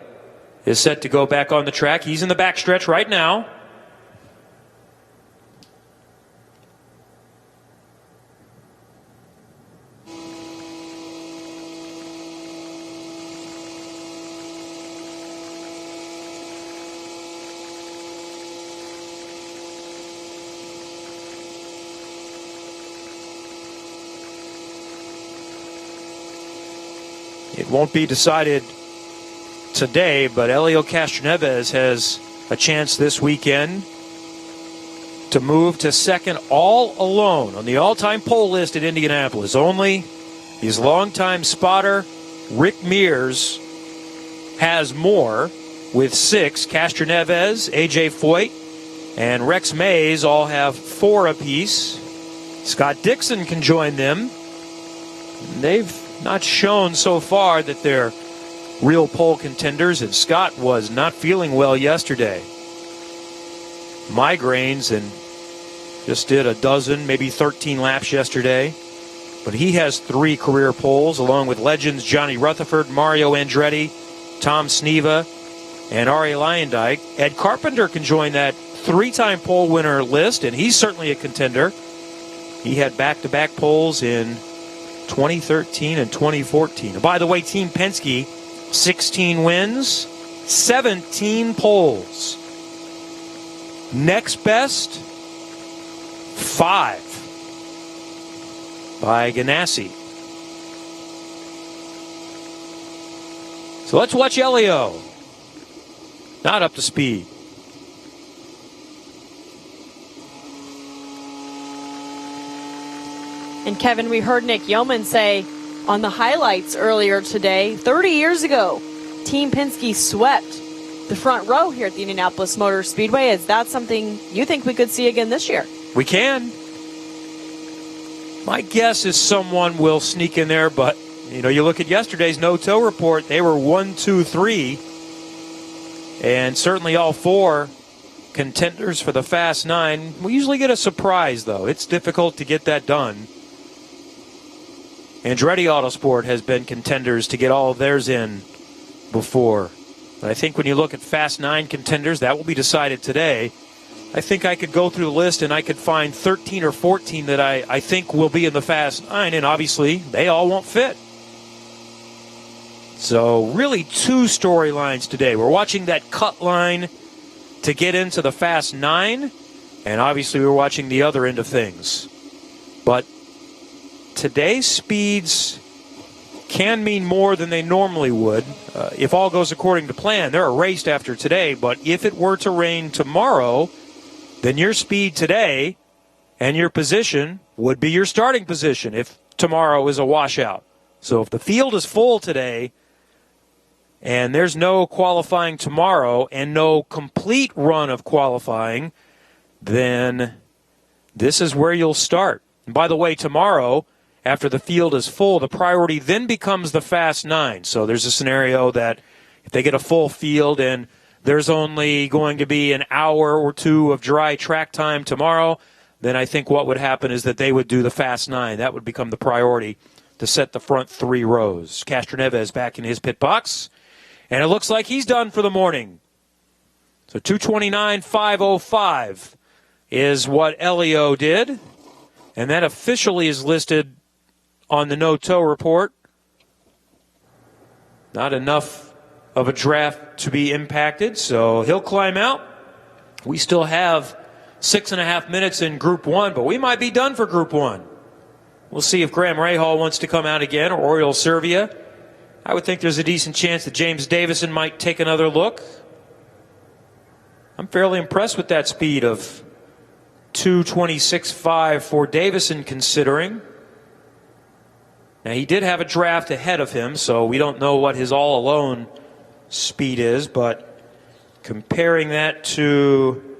is set to go back on the track. He's in the backstretch right now. It won't be decided today, but Elio Castroneves has a chance this weekend to move to second all alone on the all-time pole list at Indianapolis. Only his longtime spotter, Rick Mears, has more with 6. Castroneves, A.J. Foyt, and Rex Mays all have 4 apiece. Scott Dixon can join them. They've not shown so far that they're real pole contenders, and Scott was not feeling well yesterday. Migraines, and just did a dozen, maybe 13 laps yesterday. But he has 3 career poles, along with legends Johnny Rutherford, Mario Andretti, Tom Sneva, and Arie Luyendyk. Ed Carpenter can join that 3-time pole winner list, and he's certainly a contender. He had back-to-back poles in 2013 and 2014. And by the way, Team Penske, 16 wins, 17 poles. Next best, 5 by Ganassi. So let's watch Elio. Not up to speed. And Kevin, we heard Nick Yeoman say on the highlights earlier today, 30 years ago, Team Penske swept the front row here at the Indianapolis Motor Speedway. Is that something you think we could see again this year? We can. My guess is someone will sneak in there, but you look at yesterday's no-tow report, they were 1, 2, 3, and certainly all 4 contenders for the Fast 9. We usually get a surprise, though. It's difficult to get that done. Andretti Autosport has been contenders to get all of theirs in before. But I think when you look at Fast 9 contenders, that will be decided today. I think I could go through the list and I could find 13 or 14 that I think will be in the Fast 9, and obviously they all won't fit. So really 2 storylines today. We're watching that cut line to get into the Fast 9, and obviously we're watching the other end of things. But today's speeds can mean more than they normally would. If all goes according to plan, they're erased after today. But if it were to rain tomorrow, then your speed today and your position would be your starting position if tomorrow is a washout. So if the field is full today and there's no qualifying tomorrow and no complete run of qualifying, then this is where you'll start. And by the way, tomorrow, after the field is full, the priority then becomes the Fast 9. So there's a scenario that if they get a full field and there's only going to be an hour or 2 of dry track time tomorrow, then I think what would happen is that they would do the Fast 9. That would become the priority to set the front 3 rows. Castroneves back in his pit box, and it looks like he's done for the morning. So 2:29.505 is what Elio did, and that officially is listed on the no-tow report. Not enough of a draft to be impacted, so he'll climb out. We still have 6.5 minutes in Group 1, but we might be done for Group 1. We'll see if Graham Rahal wants to come out again or Oriol Servia. I would think there's a decent chance that James Davison might take another look. I'm fairly impressed with that speed of 2:26.5 for Davison, considering. Now, he did have a draft ahead of him, so we don't know what his all-alone speed is, but comparing that to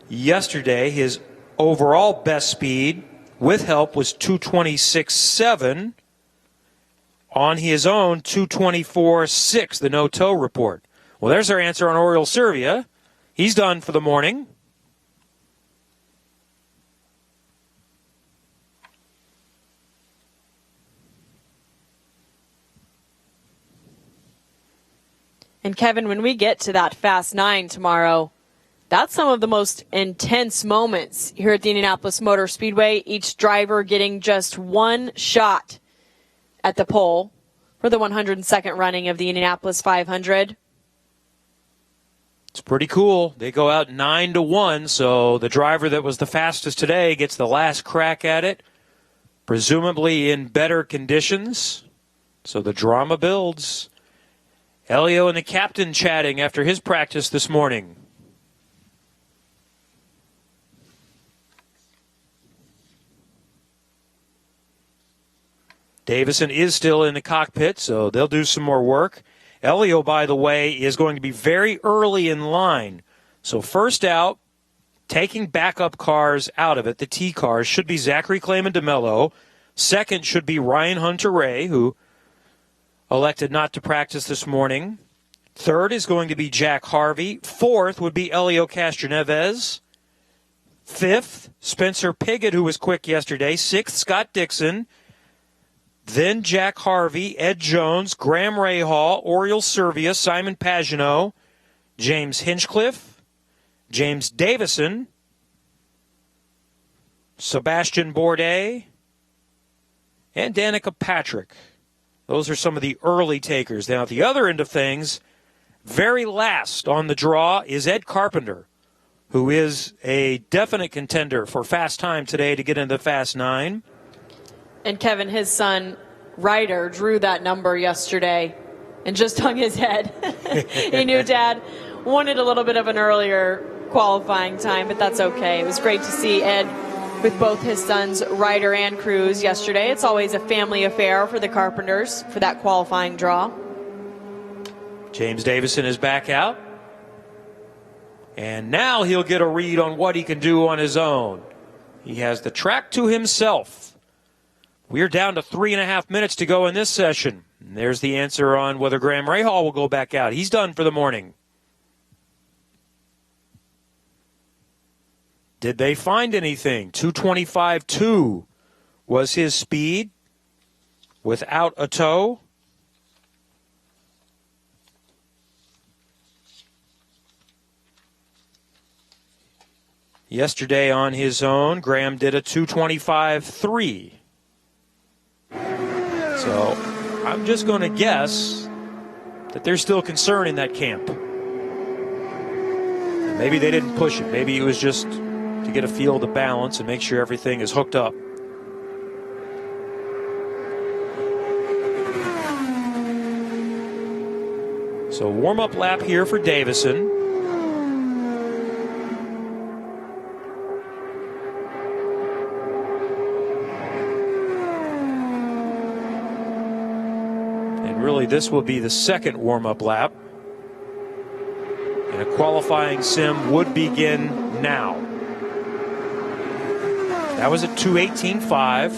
yesterday, his overall best speed with help was 2:26.7. On his own, 2:24.6, the no-tow report. Well, there's our answer on Oriol Servia. He's done for the morning. And Kevin, when we get to that Fast 9 tomorrow, that's some of the most intense moments here at the Indianapolis Motor Speedway. Each driver getting just one shot at the pole for the 102nd running of the Indianapolis 500. It's pretty cool. They go out 9-1, so the driver that was the fastest today gets the last crack at it, presumably in better conditions. So the drama builds. Elio and the captain chatting after his practice this morning. Davison is still in the cockpit, so they'll do some more work. Elio, by the way, is going to be very early in line. So first out, taking backup cars out of it, the T cars, should be Zachary Clayman DeMello. Second should be Ryan Hunter-Ray, who elected not to practice this morning. Third is going to be Jack Harvey. Fourth would be Elio Castroneves. Fifth, Spencer Piggott, who was quick yesterday. Sixth, Scott Dixon. Then Jack Harvey, Ed Jones, Graham Rahal, Oriol Servia, Simon Pagenaud, James Hinchcliffe, James Davison, Sebastian Bourdais, and Danica Patrick. Those are some of the early takers. Now, at the other end of things, very last on the draw is Ed Carpenter, who is a definite contender for fast time today to get into the Fast 9. And Kevin, his son, Ryder, drew that number yesterday and just hung his head. He knew Dad wanted a little bit of an earlier qualifying time, but that's okay. It was great to see Ed with both his sons, Ryder and Cruz, yesterday. It's always a family affair for the Carpenters for that qualifying draw. James Davison is back out. And now he'll get a read on what he can do on his own. He has the track to himself. We're down to 3.5 minutes to go in this session. And there's the answer on whether Graham Rahal will go back out. He's done for the morning. Did they find anything? 2:25.2 was his speed without a tow. Yesterday on his own, Graham did a 2:25.3. So I'm just going to guess that there's still concern in that camp. And maybe they didn't push it. Maybe it was just to get a feel of the balance and make sure everything is hooked up. So warm-up lap here for Davison. Really, this will be the second warm-up lap. And a qualifying sim would begin now. That was at 2:18.5.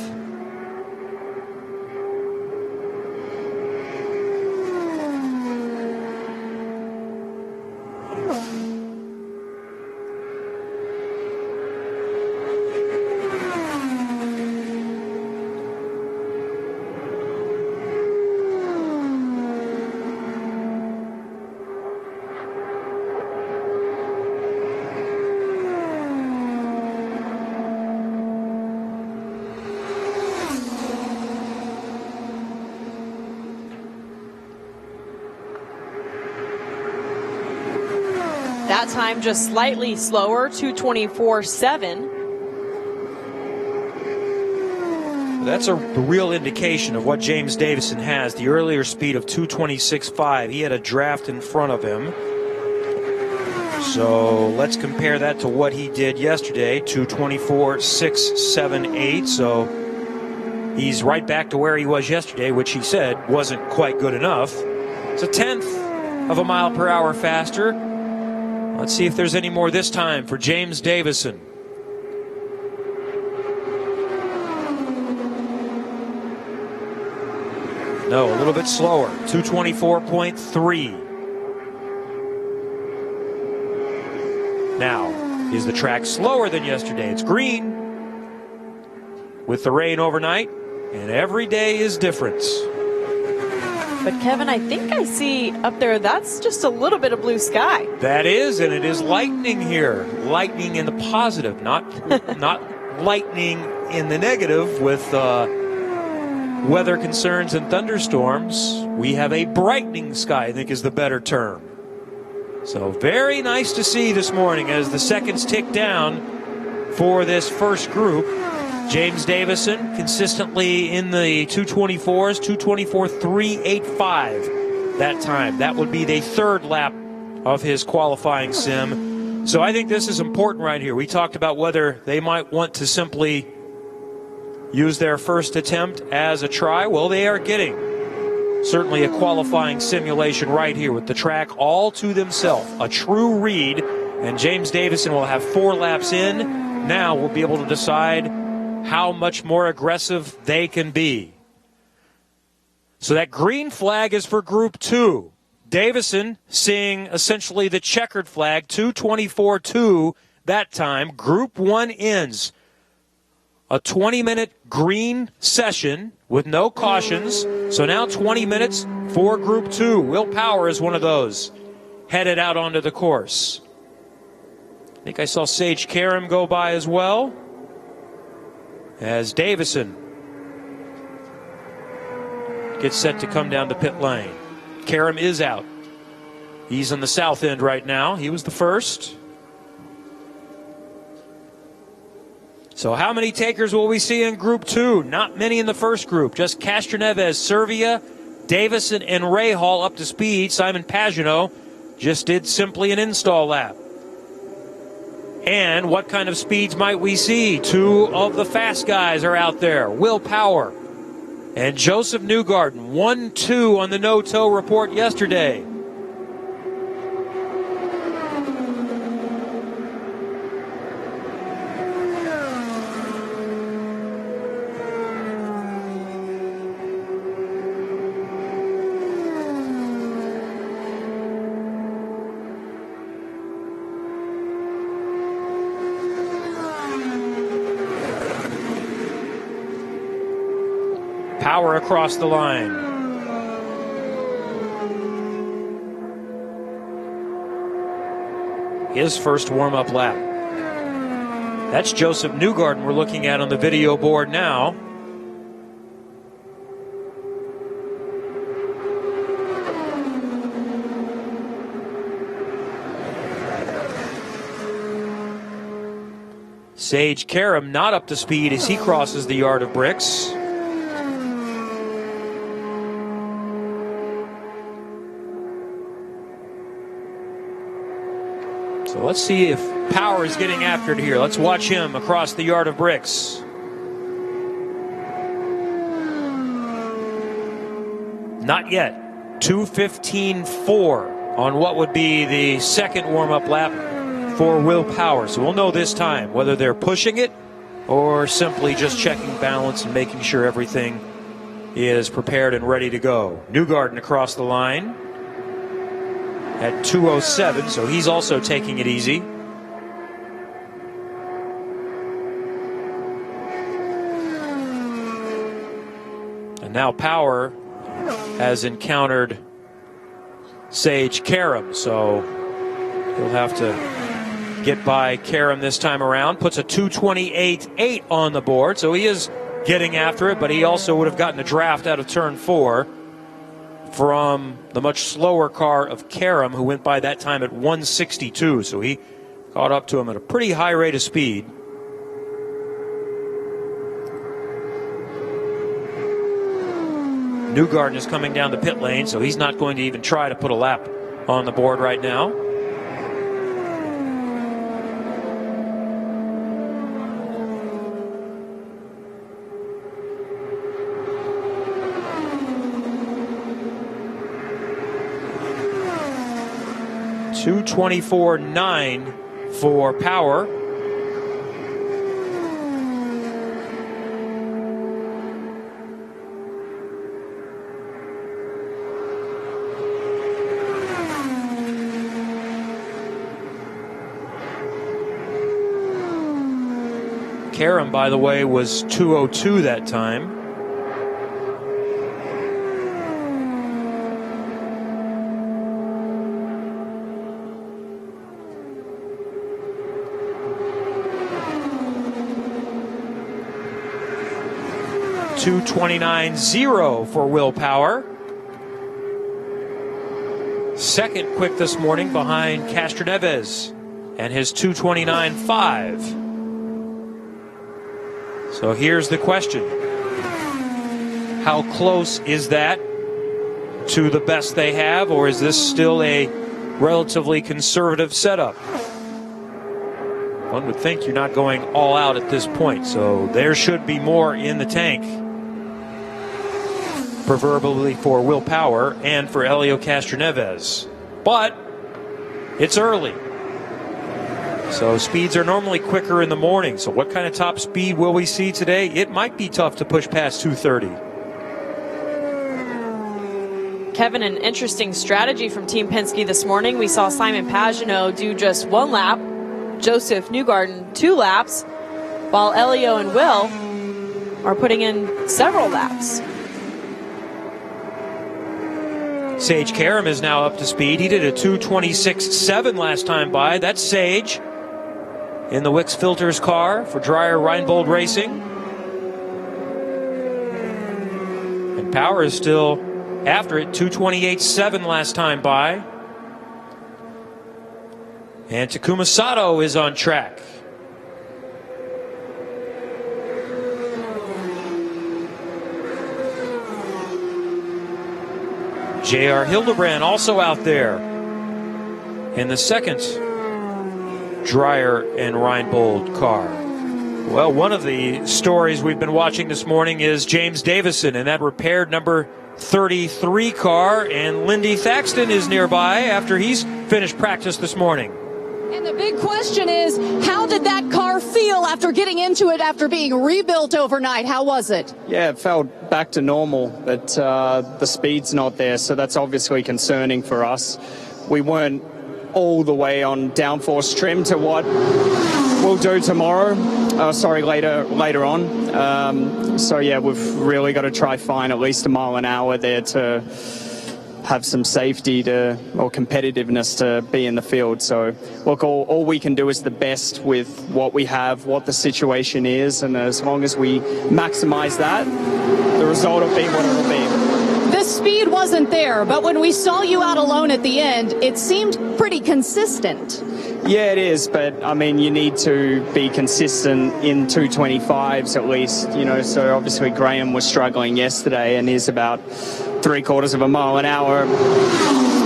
That time just slightly slower, 2:24.7. That's the real indication of what James Davison has. The earlier speed of 2:26.5. He had a draft in front of him. So let's compare that to what he did yesterday, 2:24.678. So he's right back to where he was yesterday, which he said wasn't quite good enough. It's a 1/10 of a mile per hour faster. Let's see if there's any more this time for James Davison. No, a little bit slower, 2:24.3. Now, is the track slower than yesterday? It's green with the rain overnight, and every day is different. But Kevin, I think I see up there, that's just a little bit of blue sky. That is, and it is lightning here. Lightning in the positive, not lightning in the negative with weather concerns and thunderstorms. We have a brightening sky, I think is the better term. So very nice to see this morning as the seconds tick down for this first group. James Davison consistently in the 2:24s, 2:24.385 that time. That would be the third lap of his qualifying sim. So I think this is important right here. We talked about whether they might want to simply use their first attempt as a try. Well, they are getting certainly a qualifying simulation right here with the track all to themselves. A true read, and James Davison will have 4 laps in. Now we'll be able to decide how much more aggressive they can be. So that green flag is for Group 2. Davison seeing essentially the checkered flag, 2:24.2 that time. Group 1 ends. A 20-minute green session with no cautions. So now 20 minutes for Group 2. Will Power is one of those headed out onto the course. I think I saw Sage Karam go by as well. As Davison gets set to come down the pit lane. Karam is out. He's on the south end right now. He was the first. So how many takers will we see in Group 2? Not many in the first group. Just Castroneves, Servia, Davison, and Rahal up to speed. Simon Pagenaud just did simply an install lap. And what kind of speeds might we see? 2 of the fast guys are out there. Will Power and Joseph Newgarden. 1-2 on the no-tow report yesterday. Power across the line. His first warm-up lap. That's Joseph Newgarden we're looking at on the video board now. Sage Karam not up to speed as he crosses the yard of bricks. So let's see if Power is getting after it here. Let's watch him across the yard of bricks. Not yet. 2:15.4 on what would be the second warm-up lap for Will Power. So we'll know this time whether they're pushing it or simply just checking balance and making sure everything is prepared and ready to go. Newgarden across the line at 2:07, so he's also taking it easy. And now Power has encountered Sage Karam, so he'll have to get by Karam this time around. Puts a 2:28.8 on the board, so he is getting after it, but he also would have gotten a draft out of turn 4 from the much slower car of Karam, who went by that time at 162. So he caught up to him at a pretty high rate of speed. Newgarden is coming down the pit lane, so he's not going to even try to put a lap on the board right now. 2:24.9 for Power. Karam, by the way, was 2:02 that time. .229.0 for Will Power. Second quick this morning behind Castroneves and his 229.5. So here's the question. How close is that to the best they have, or is this still a relatively conservative setup? One would think you're not going all out at this point, so there should be more in the tank, proverbially for Will Power and for Helio Castroneves. But it's early, so speeds are normally quicker in the morning. So what kind of top speed will we see today? It might be tough to push past 230. Kevin, an interesting strategy from Team Penske this morning. We saw Simon Pagenaud do just 1 lap, Joseph Newgarden 2 laps, while Helio and Will are putting in several laps. Sage Karam is now up to speed. He did a 2:26.7 last time by. That's Sage in the Wix Filters car for Dreyer Reinbold Racing. And Power is still after it, 2:28.7 last time by. And Takuma Sato is on track. J.R. Hildebrand also out there in the second Dreyer and Reinbold car. Well, one of the stories we've been watching this morning is James Davison in that repaired number 33 car, and Lindy Thaxton is nearby after he's finished practice this morning. And the big question is, how did that car feel after getting into it after being rebuilt overnight? How was it? Yeah, it felt back to normal, but the speed's not there, so that's obviously concerning for us. We weren't all the way on downforce trim to what we'll do tomorrow. Later on. So yeah, we've really got to try find at least a mile an hour there to have some safety or competitiveness to be in the field. So look, all we can do is the best with what we have, what the situation is, and as long as we maximize that, the result will be what it will be. The speed wasn't there, but when we saw you out alone at the end, it seemed pretty consistent. Yeah, it is, but I mean, you need to be consistent in 225s at least, so obviously Graham was struggling yesterday and is about 3/4 of a mile an hour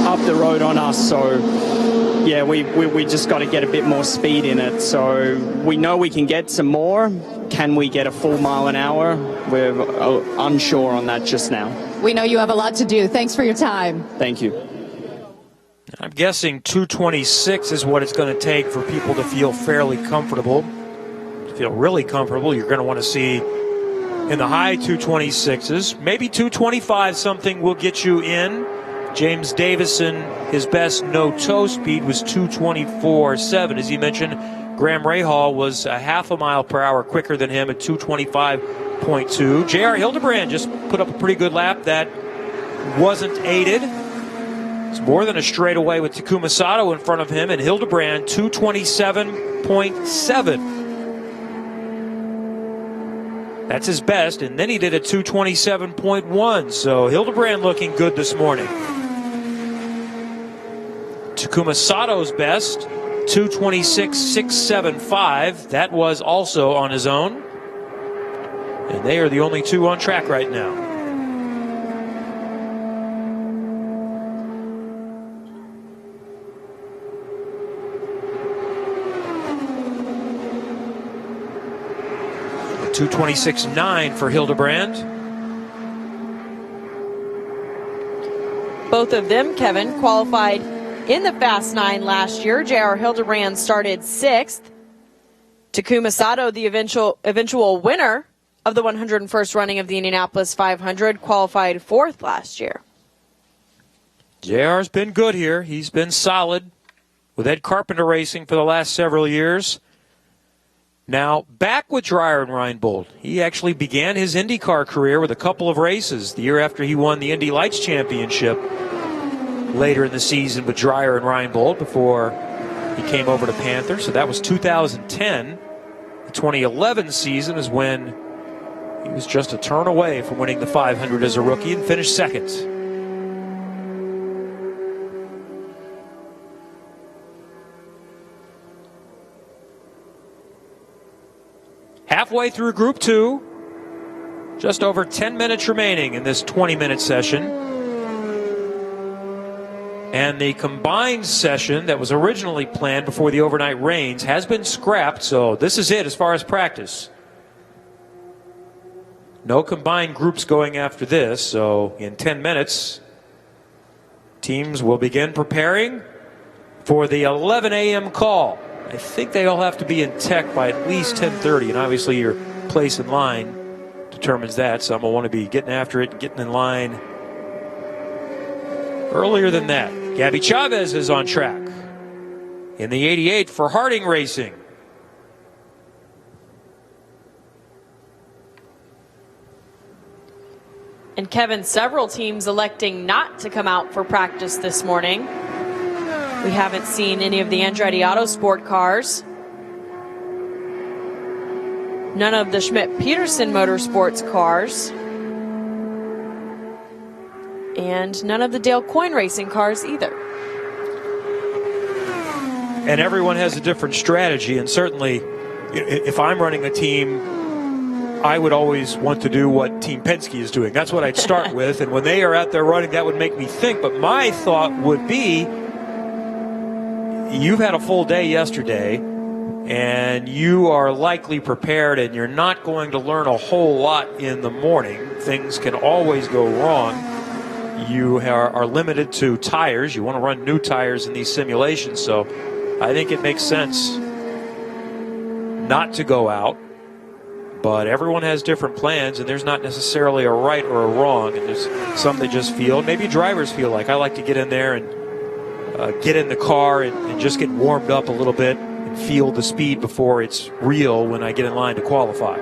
up the road on us. So yeah, we just got to get a bit more speed in it. So we know we can get some more. Can we get a full mile an hour? We're unsure on that just now. We know you have a lot to do. Thanks for your time. Thank you. I'm guessing 226 is what it's going to take for people to feel fairly comfortable. To feel really comfortable, you're going to want to see in the high 226s. Maybe 225 something will get you in. James Davison, his best no-toe speed was 224.7. As you mentioned, Graham Rahal was a half a mile per hour quicker than him at 225.2. J.R. Hildebrand just put up a pretty good lap that wasn't aided. It's more than a straightaway with Takuma Sato in front of him, and Hildebrand 227.7. That's his best, and then he did a 227.1. So Hildebrand looking good this morning. Takuma Sato's best, 226.675. That was also on his own. And they are the only two on track right now. .226.9 for Hildebrand. Both of them, Kevin, qualified in the Fast 9 last year. J.R. Hildebrand started 6th. Takuma Sato, the eventual winner of the 101st running of the Indianapolis 500, qualified 4th last year. JR's been good here. He's been solid with Ed Carpenter Racing for the last several years. Now, back with Dreyer and Reinbold. He actually began his IndyCar career with a couple of races the year after he won the Indy Lights Championship later in the season with Dreyer and Reinbold before he came over to Panther. So that was 2010. The 2011 season is when he was just a turn away from winning the 500 as a rookie and finished second. Halfway through Group 2, just over 10 minutes remaining in this 20-minute session. And the combined session that was originally planned before the overnight rains has been scrapped, so this is it as far as practice. No combined groups going after this, so in 10 minutes, teams will begin preparing for the 11 a.m. call. I think they all have to be in tech by at least 10:30, and obviously your place in line determines that. Some will want to be getting after it, getting in line earlier than that. Gabby Chavez is on track in the 88 for Harding Racing. And Kevin, several teams electing not to come out for practice this morning. We haven't seen any of the Andretti Autosport cars. None of the Schmidt-Peterson Motorsports cars. And none of the Dale Coyne Racing cars either. And everyone has a different strategy, and certainly if I'm running a team, I would always want to do what Team Penske is doing. That's what I'd start with, and when they are out there running, that would make me think. But my thought would be, you've had a full day yesterday, and you are likely prepared, and you're not going to learn a whole lot in the morning. Things can always go wrong. You are limited to tires. You want to run new tires in these simulations, so I think it makes sense not to go out. But everyone has different plans, and there's not necessarily a right or a wrong. And there's some that just feel, maybe drivers feel like, I like to get in there and get in the car and just get warmed up a little bit and feel the speed before it's real when I get in line to qualify.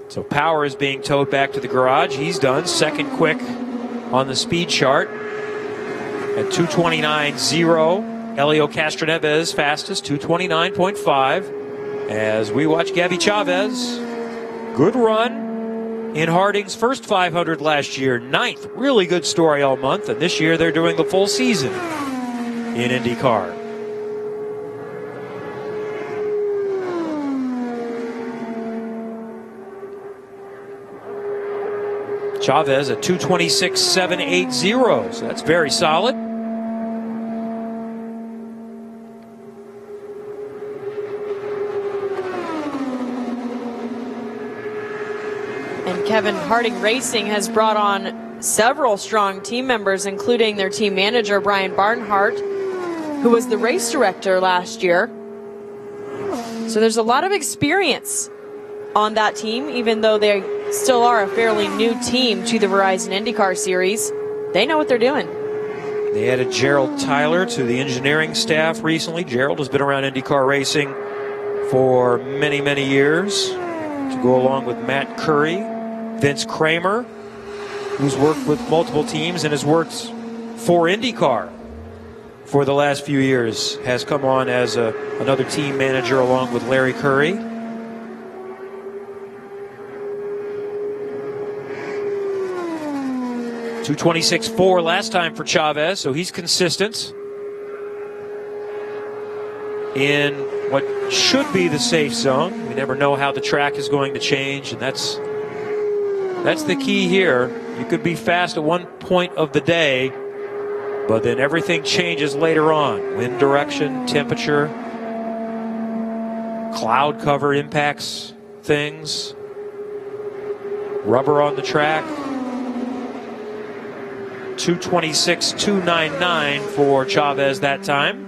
So Power is being towed back to the garage. He's done second quick on the speed chart at 2:29.0. Elio Castroneves fastest, 2:29.5. As we watch Gabby Chavez, good run in Harding's first 500 last year, 9th. Really good story all month, and this year they're doing the full season in IndyCar. Chavez at 2:26.780, so that's very solid. And Kevin, Harding Racing has brought on several strong team members, including their team manager, Brian Barnhart, who was the race director last year. So there's a lot of experience on that team, even though they still are a fairly new team to the Verizon IndyCar Series. They know what they're doing. They added Gerald Tyler to the engineering staff recently. Gerald has been around IndyCar racing for many, many years, to go along with Matt Curry. Vince Kramer, who's worked with multiple teams and has worked for IndyCar for the last few years, has come on as another team manager along with Larry Curry. .226.4 last time for Chavez, so he's consistent in what should be the safe zone. We never know how the track is going to change, and that's the key here. You could be fast at one point of the day, but then everything changes later on. Wind direction, temperature, cloud cover impacts things. Rubber on the track. 2:26.299 for Chavez that time.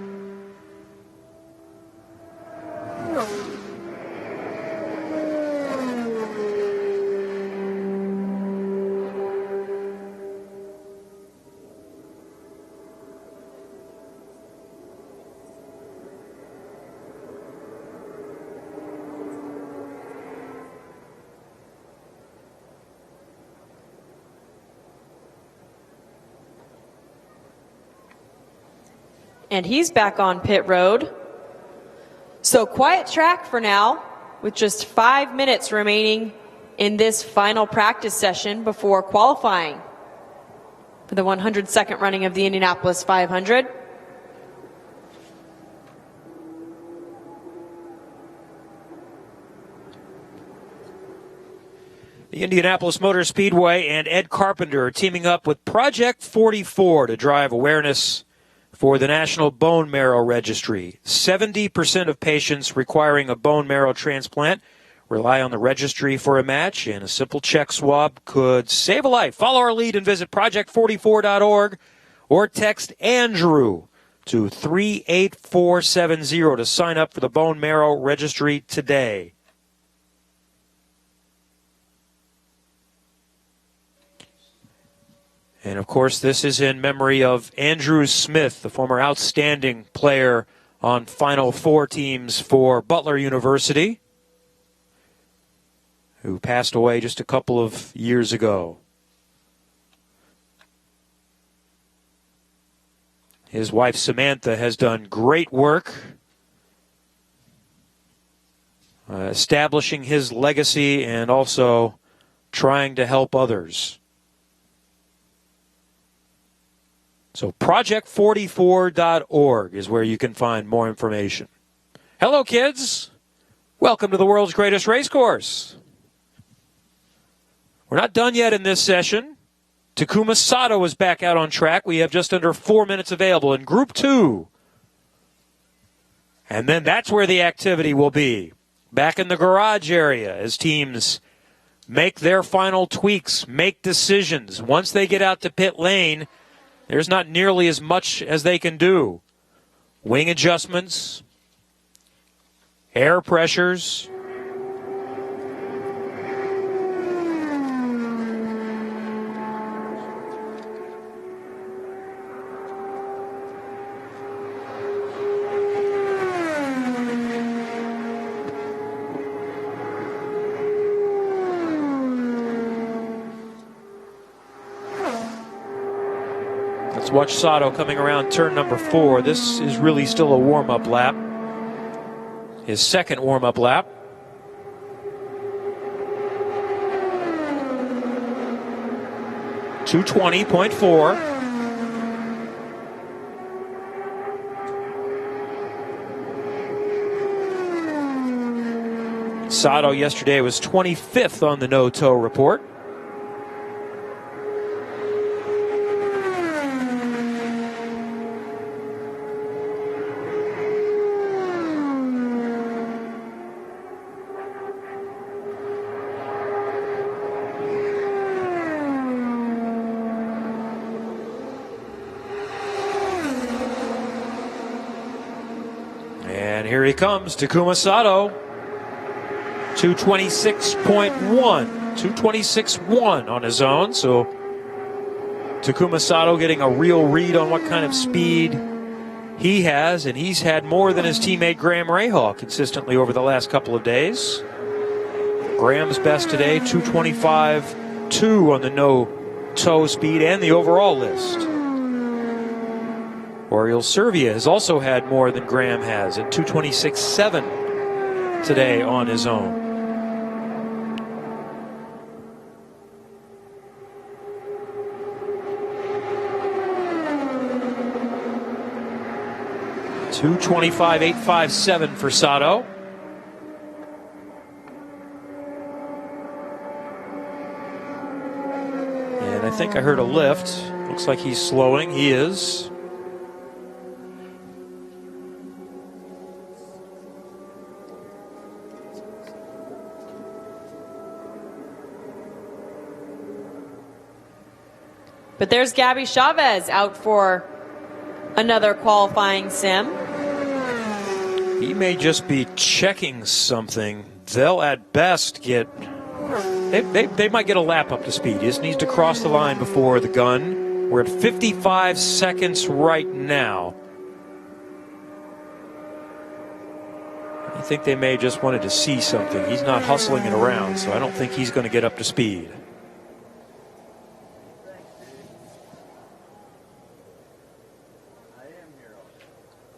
And he's back on pit road. So quiet track for now, with just 5 minutes remaining in this final practice session before qualifying for the 102nd running of the Indianapolis 500. The Indianapolis Motor Speedway and Ed Carpenter are teaming up with Project 44 to drive awareness for the National Bone Marrow Registry. 70% of patients requiring a bone marrow transplant rely on the registry for a match, and a simple check swab could save a life. Follow our lead and visit project44.org or text Andrew to 38470 to sign up for the Bone Marrow Registry today. And, of course, this is in memory of Andrew Smith, the former outstanding player on Final Four teams for Butler University, who passed away just a couple of years ago. His wife, Samantha, has done great work establishing his legacy and also trying to help others. So project44.org is where you can find more information. Hello, kids. Welcome to the world's greatest race course. We're not done yet in this session. Takuma Sato is back out on track. We have just under 4 minutes available in Group 2. And then that's where the activity will be. Back in the garage area as teams make their final tweaks, make decisions. Once they get out to pit lane, there's not nearly as much as they can do. Wing adjustments, air pressures. Watch Sato coming around turn number 4. This is really still a warm-up lap. His second warm-up lap. .220.4. Sato yesterday was 25th on the no-tow report. Here he comes, Takuma Sato. 226.1. 226.1 on his own. So Takuma Sato getting a real read on what kind of speed he has. And he's had more than his teammate Graham Rahal consistently over the last couple of days. Graham's best today, 225.2 on the no-tow speed and the overall list. Oriol Servia has also had more than Graham has at 226.7 today on his own. .225.857 for Sato. And I think I heard a lift. Looks like he's slowing. He is. But there's Gabby Chavez out for another qualifying sim. He may just be checking something. They'll at best get... They might get a lap up to speed. He just needs to cross the line before the gun. We're at 55 seconds right now. I think they may just wanted to see something. He's not hustling it around, so I don't think he's going to get up to speed.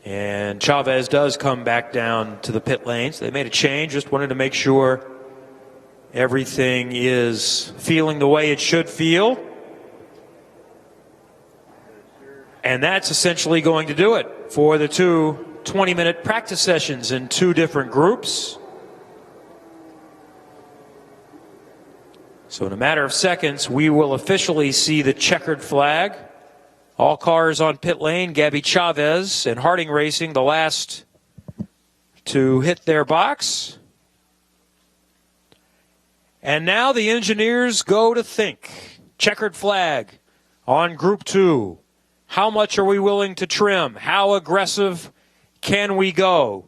And Chavez does come back down to the pit lane. So they made a change, just wanted to make sure everything is feeling the way it should feel. And that's essentially going to do it for the two 20-minute practice sessions in two different groups. So in a matter of seconds, we will officially see the checkered flag. All cars on pit lane. Gabby Chavez and Harding Racing, the last to hit their box. And now the engineers go to think. Checkered flag on Group 2. How much are we willing to trim? How aggressive can we go?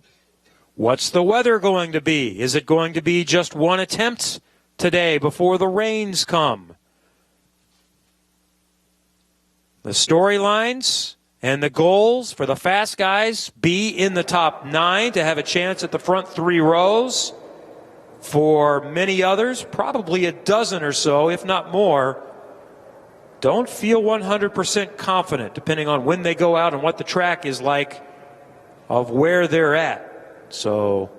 What's the weather going to be? Is it going to be just one attempt today before the rains come? The storylines and the goals for the fast guys: be in the top 9 to have a chance at the front 3 rows. For many others, probably a dozen or so, if not more, don't feel 100% confident, depending on when they go out and what the track is like, of where they're at. So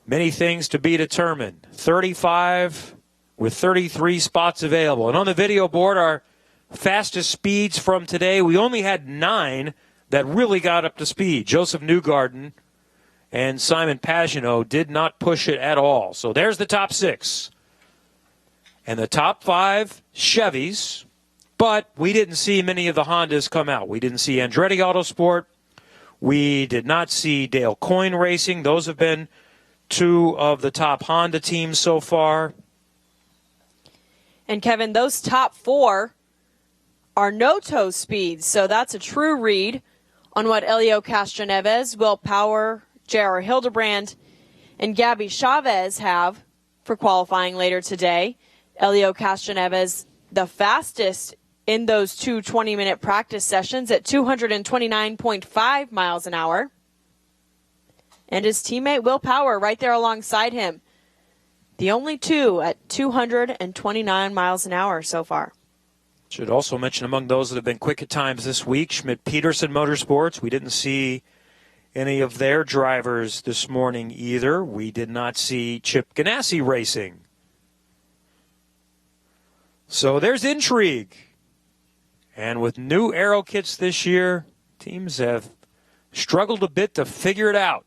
many things to be determined. 35 with 33 spots available. And on the video board, our fastest speeds from today, we only had 9 that really got up to speed. Joseph Newgarden and Simon Pagenaud did not push it at all. So there's the top 6. And the top 5 Chevys, but we didn't see many of the Hondas come out. We didn't see Andretti Autosport. We did not see Dale Coyne Racing. Those have been 2 of the top Honda teams so far. And Kevin, those top 4 are no-toe speeds, so that's a true read on what Elio Castroneves, Will Power, J.R. Hildebrand, and Gabby Chavez have for qualifying later today. Elio Castroneves, the fastest in those two 20-minute practice sessions at 229.5 miles an hour. And his teammate Will Power right there alongside him. The only 2 at 229 miles an hour so far. Should also mention among those that have been quick at times this week, Schmidt-Peterson Motorsports. We didn't see any of their drivers this morning either. We did not see Chip Ganassi Racing. So there's intrigue. And with new aero kits this year, teams have struggled a bit to figure it out.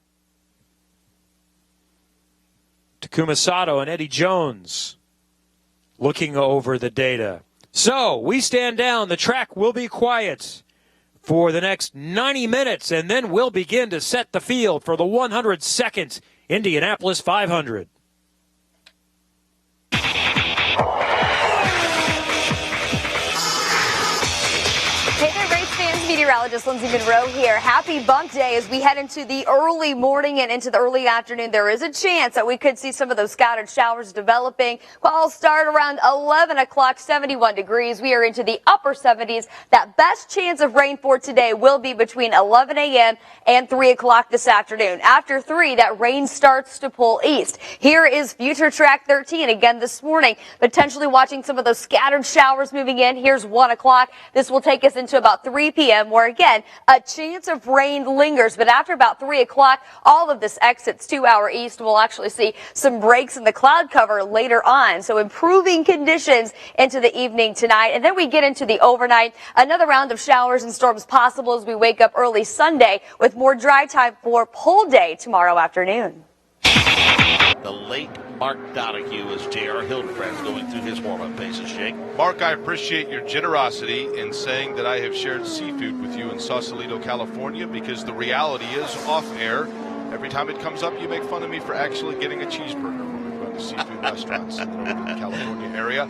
Takuma Sato and Eddie Jones looking over the data. So we stand down. The track will be quiet for the next 90 minutes, and then we'll begin to set the field for the 102nd Indianapolis 500. Hey there, race fans. Meteorologist Lindsay Monroe here. Happy bump day as we head into the early morning and into the early afternoon. There is a chance that we could see some of those scattered showers developing. We'll start around 11 o'clock, 71 degrees. We are into the upper 70s. That best chance of rain for today will be between 11 a.m. and 3 o'clock this afternoon. After 3, that rain starts to pull east. Here is Future Track 13 again this morning, potentially watching some of those scattered showers moving in. Here's 1 o'clock. This will take us into about 3 p.m. where, again, a chance of rain lingers. But after about 3 o'clock, all of this exits 2 hour east. We'll actually see some breaks in the cloud cover later on. So improving conditions into the evening tonight. And then we get into the overnight. Another round of showers and storms possible as we wake up early Sunday with more dry time for pole day tomorrow afternoon. The late Mark Donahue as J.R. Hildebrand going through his warm-up paces. Jake? Mark, I appreciate your generosity in saying that I have shared seafood with you in Sausalito, California, because the reality is off air. Every time it comes up, you make fun of me for actually getting a cheeseburger when we went the seafood restaurants in the Northern California area.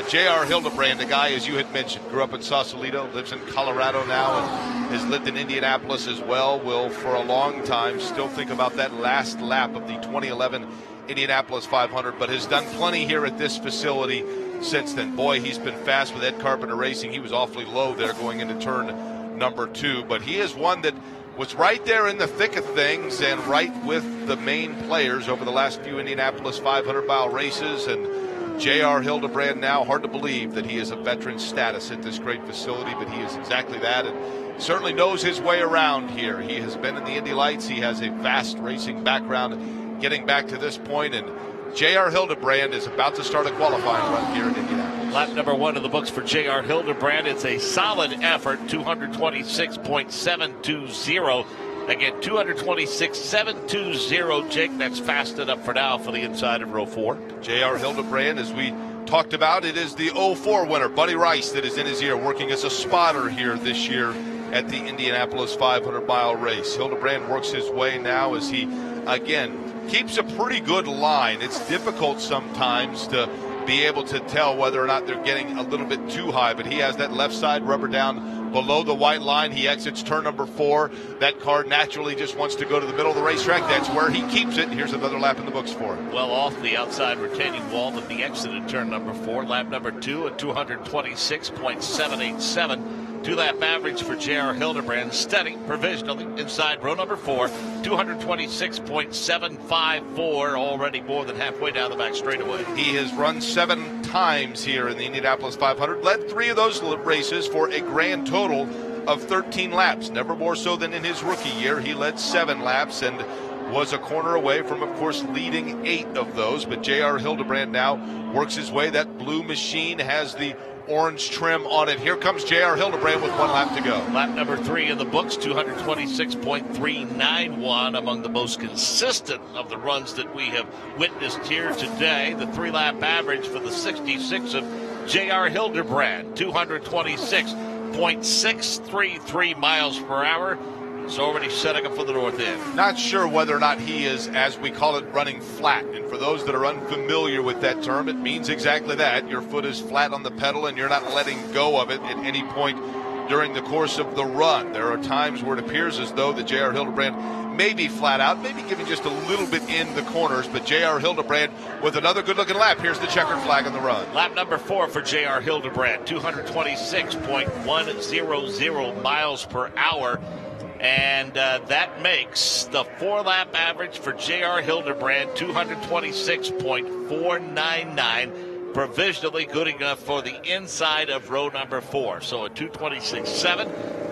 J.R. Hildebrand, the guy, as you had mentioned, grew up in Sausalito, lives in Colorado now, and has lived in Indianapolis as well, will for a long time still think about that last lap of the 2011 Indianapolis 500, but has done plenty here at this facility since then. Boy, he's been fast with Ed Carpenter Racing. He was awfully low there going into turn number 2, but he is one that was right there in the thick of things and right with the main players over the last few Indianapolis 500-mile races. And J.R. Hildebrand now, hard to believe that he is a veteran status at this great facility, but he is exactly that, and certainly knows his way around here. He has been in the Indy Lights. He has a vast racing background getting back to this point, and J.R. Hildebrand is about to start a qualifying run here in Indianapolis. Lap number 1 in the books for J.R. Hildebrand. It's a solid effort, 226.720. Again, 226.720, Jake. That's fast enough for now for the inside of row 4. J.R. Hildebrand, as we talked about, it is the 04 winner, Buddy Rice, that is in his ear, working as a spotter here this year at the Indianapolis 500-mile race. Hildebrand works his way now as he, again, keeps a pretty good line. It's difficult sometimes to be able to tell whether or not they're getting a little bit too high, but he has that left side rubber down below the white line. He exits turn number 4. That car naturally just wants to go to the middle of the racetrack. That's where he keeps it. Here's another lap in the books for him. Well off the outside retaining wall at the exit at turn number 4. Lap number 2 at 226.787. 2-lap average for J.R. Hildebrand, steady provisionally inside row number 4, 226.754, already more than halfway down the back straightaway. He has run 7 times here in the Indianapolis 500, led 3 of those races for a grand total of 13 laps, never more so than in his rookie year. He led 7 laps and was a corner away from, of course, leading 8 of those, but J.R. Hildebrand now works his way. That blue machine has the orange trim on it. Here comes J.R. Hildebrand with 1 lap to go. Lap number 3 in the books, 226.391, among the most consistent of the runs that we have witnessed here today. The 3-lap average for the 66 of J.R. Hildebrand, 226.633 miles per hour. It's already setting up for the north end. Not sure whether or not he is, as we call it, running flat. And for those that are unfamiliar with that term, it means exactly that. Your foot is flat on the pedal and you're not letting go of it at any point during the course of the run. There are times where it appears as though the J.R. Hildebrand may be flat out, maybe giving just a little bit in the corners, but J.R. Hildebrand with another good-looking lap. Here's the checkered flag on the run. Lap number 4 for J.R. Hildebrand, 226.100 miles per hour. And that makes the 4-lap average for J.R. Hildebrand 226.499, provisionally good enough for the inside of row number 4. So a 226.7,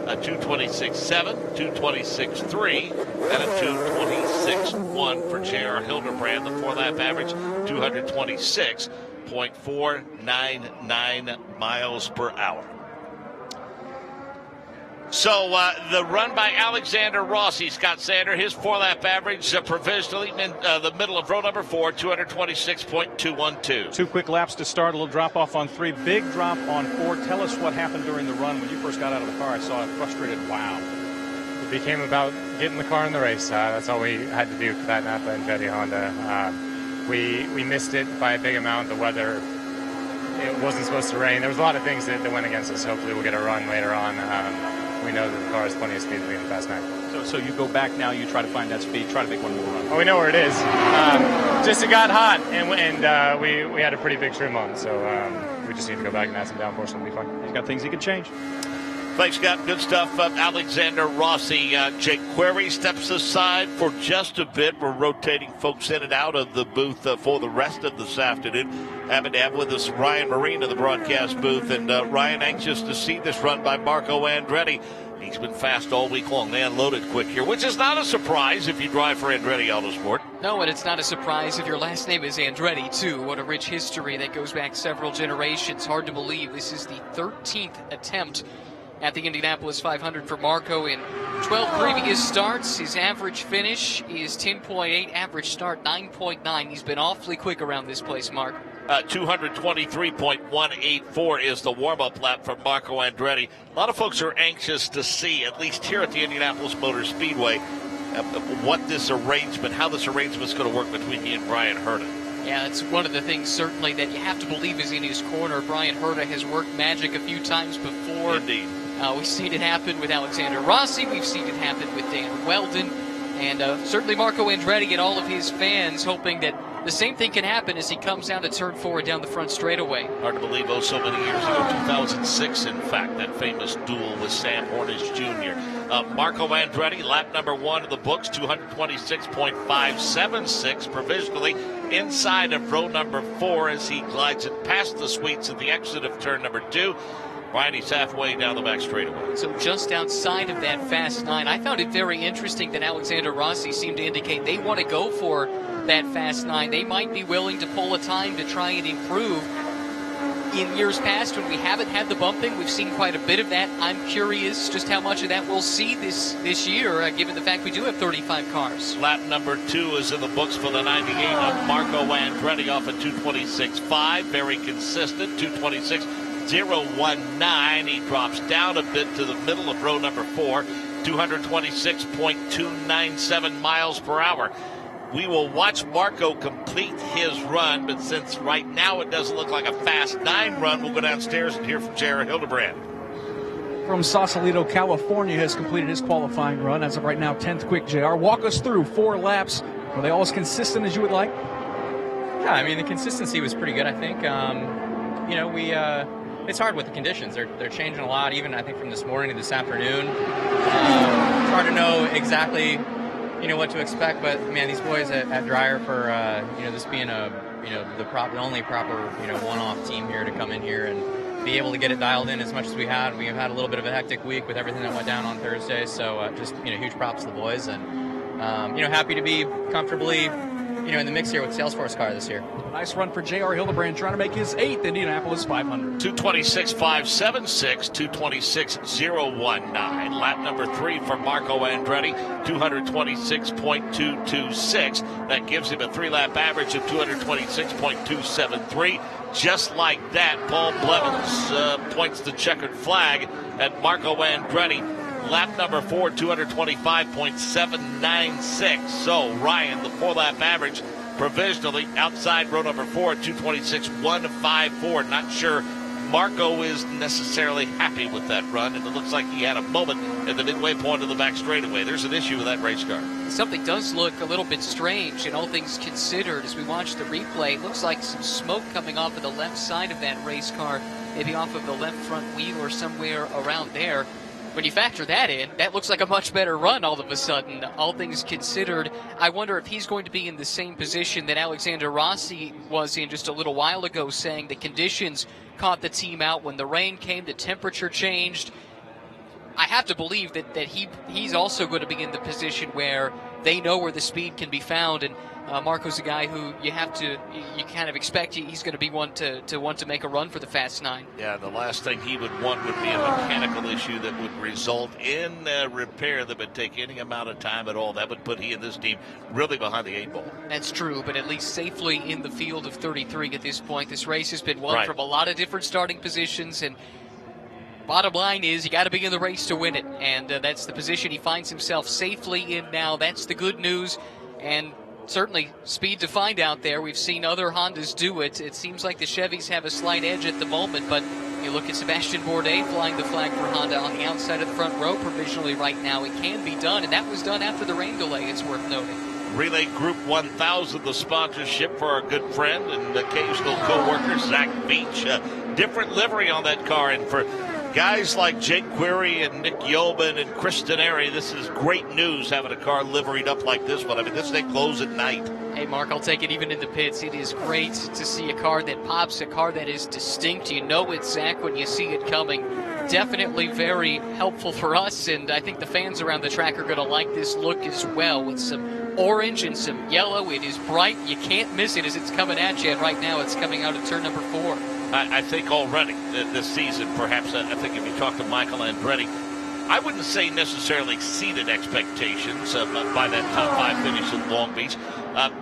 a 226.7, 226.3, and a 226.1 for J.R. Hildebrand. The 4-lap average 226.499 miles per hour. So the run by Alexander Rossi, Scott Sander, his 4-lap average provisionally in the middle of row number 4, 226.212. 2 quick laps to start, a little drop off on 3, big drop on 4. Tell us what happened during the run. When you first got out of the car, I saw a frustrated wow. It became about getting the car in the race. That's all we had to do for that Napa and Andretti Honda. We missed it by a big amount. The weather, it wasn't supposed to rain. There was a lot of things that went against us. Hopefully we'll get a run later on. We know that the car has plenty of speed to be in the fast 9. So you go back now, you try to find that speed, try to make one more run. Well, we know where it is. Just it got hot, and we had a pretty big trim on, so we just need to go back and add some downforce, and it'll be fine. He's got things he can change. Thanks, Scott. Good stuff. Alexander Rossi. Jake Query steps aside for just a bit. We're rotating folks in and out of the booth for the rest of this afternoon. Happy to have with us Ryan Marine in the broadcast booth. And Ryan, anxious to see this run by Marco Andretti. He's been fast all week long. They unloaded quick here, which is not a surprise if you drive for Andretti Autosport. No, and it's not a surprise if your last name is Andretti, too. What a rich history that goes back several generations. Hard to believe this is the 13th attempt at the Indianapolis 500 for Marco in 12 previous starts. His average finish is 10.8, average start 9.9. He's been awfully quick around this place, Mark. 223.184 is the warm-up lap for Marco Andretti. A lot of folks are anxious to see, at least here at the Indianapolis Motor Speedway, what this arrangement, how this arrangement is going to work between he and Brian Hernan. Yeah, that's one of the things certainly that you have to believe is in his corner. Brian Herta has worked magic a few times before. Indeed. We've seen it happen with Alexander Rossi. We've seen it happen with Dan Weldon. And certainly Marco Andretti and all of his fans hoping that the same thing can happen as he comes down to turn 4 down the front straightaway. Hard to believe, so many years ago, 2006, in fact, that famous duel with Sam Hornish Jr. Marco Andretti, lap number 1 of the books, 226.576, provisionally inside of row number 4 as he glides it past the sweets at the exit of turn number 2. Right, he's halfway down the back straightaway. So just outside of that fast 9, I found it very interesting that Alexander Rossi seemed to indicate they want to go for that fast 9. They might be willing to pull a time to try and improve. In years past, when we haven't had the bumping, we've seen quite a bit of that. I'm curious just how much of that we'll see this year, given the fact we do have 35 cars. Lap number 2 is in the books for the 98 of Marco Andretti off at 226.5. Very consistent, 226.019. He drops down a bit to the middle of row number 4, 226.297 miles per hour. We will watch Marco complete his run, but since right now it doesn't look like a fast 9 run, we'll go downstairs and hear from J.R. Hildebrand. From Sausalito, California, has completed his qualifying run. As of right now, 10th quick, JR. Walk us through 4 laps. Were they all as consistent as you would like? Yeah, I mean, the consistency was pretty good, I think. It's hard with the conditions. They're changing a lot, even, I think, from this morning to this afternoon. It's hard to know exactly what to expect, but man, these boys at Dreyer for this being the only proper one-off team here to come in here and be able to get it dialed in as much as we have had a little bit of a hectic week with everything that went down on Thursday, so just huge props to the boys, and happy to be comfortably in the mix here with Salesforce car this year. Nice run for J.R. Hildebrand, trying to make his 8th Indianapolis 500. 226.576, 226.019. Lap number 3 for Marco Andretti, 226.226. That gives him a 3-lap average of 226.273. Just like that, Paul Blevins points the checkered flag at Marco Andretti. Lap number 4, 225.796. So, Ryan, the 4-lap average provisionally outside row number 4, 226.154. Not sure Marco is necessarily happy with that run, and it looks like he had a moment at the midway point of the back straightaway. There's an issue with that race car. Something does look a little bit strange, and all things considered, as we watch the replay. It looks like some smoke coming off of the left side of that race car, maybe off of the left front wheel or somewhere around there. When you factor that in, that looks like a much better run all of a sudden. All things considered, I wonder if he's going to be in the same position that Alexander Rossi was in just a little while ago, saying the conditions caught the team out. When the rain came, the temperature changed. I have to believe that he's also going to be in the position where they know where the speed can be found, and Marco's a guy who you kind of expect he's going to be one to want to make a run for the Fast 9. Yeah, the last thing he would want would be a mechanical issue that would result in a repair that would take any amount of time at all. That would put he and this team really behind the 8 ball. That's true, but at least safely in the field of 33 at this point. This race has been won from a lot of different starting positions, and bottom line is you got to be in the race to win it, and that's the position he finds himself safely in now. That's the good news, and certainly speed to find out there. We've seen other Hondas do it. It seems like the Chevys have a slight edge at the moment, but you look at Sebastian Bourdais flying the flag for Honda on the outside of the front row provisionally right now. It can be done, and that was done after the rain delay, it's worth noting. Relay Group 1000, the sponsorship for our good friend and occasional co-worker, Zach Beach. Different livery on that car, and for guys like Jake Query and Nick Yeoman and Kristen Airy, this is great news having a car liveried up like this one. I mean, this thing closes at night. Hey, Mark, I'll take it even in the pits. It is great to see a car that pops, a car that is distinct. You know it's Zach when you see it coming. Definitely very helpful for us, and I think the fans around the track are going to like this look as well, with some orange and some yellow. It is bright. You can't miss it as it's coming at you, and right now it's coming out of turn number 4. I think already this season, perhaps, I think if you talk to Michael Andretti, I wouldn't say necessarily exceeded expectations by that top 5 finish at Long Beach,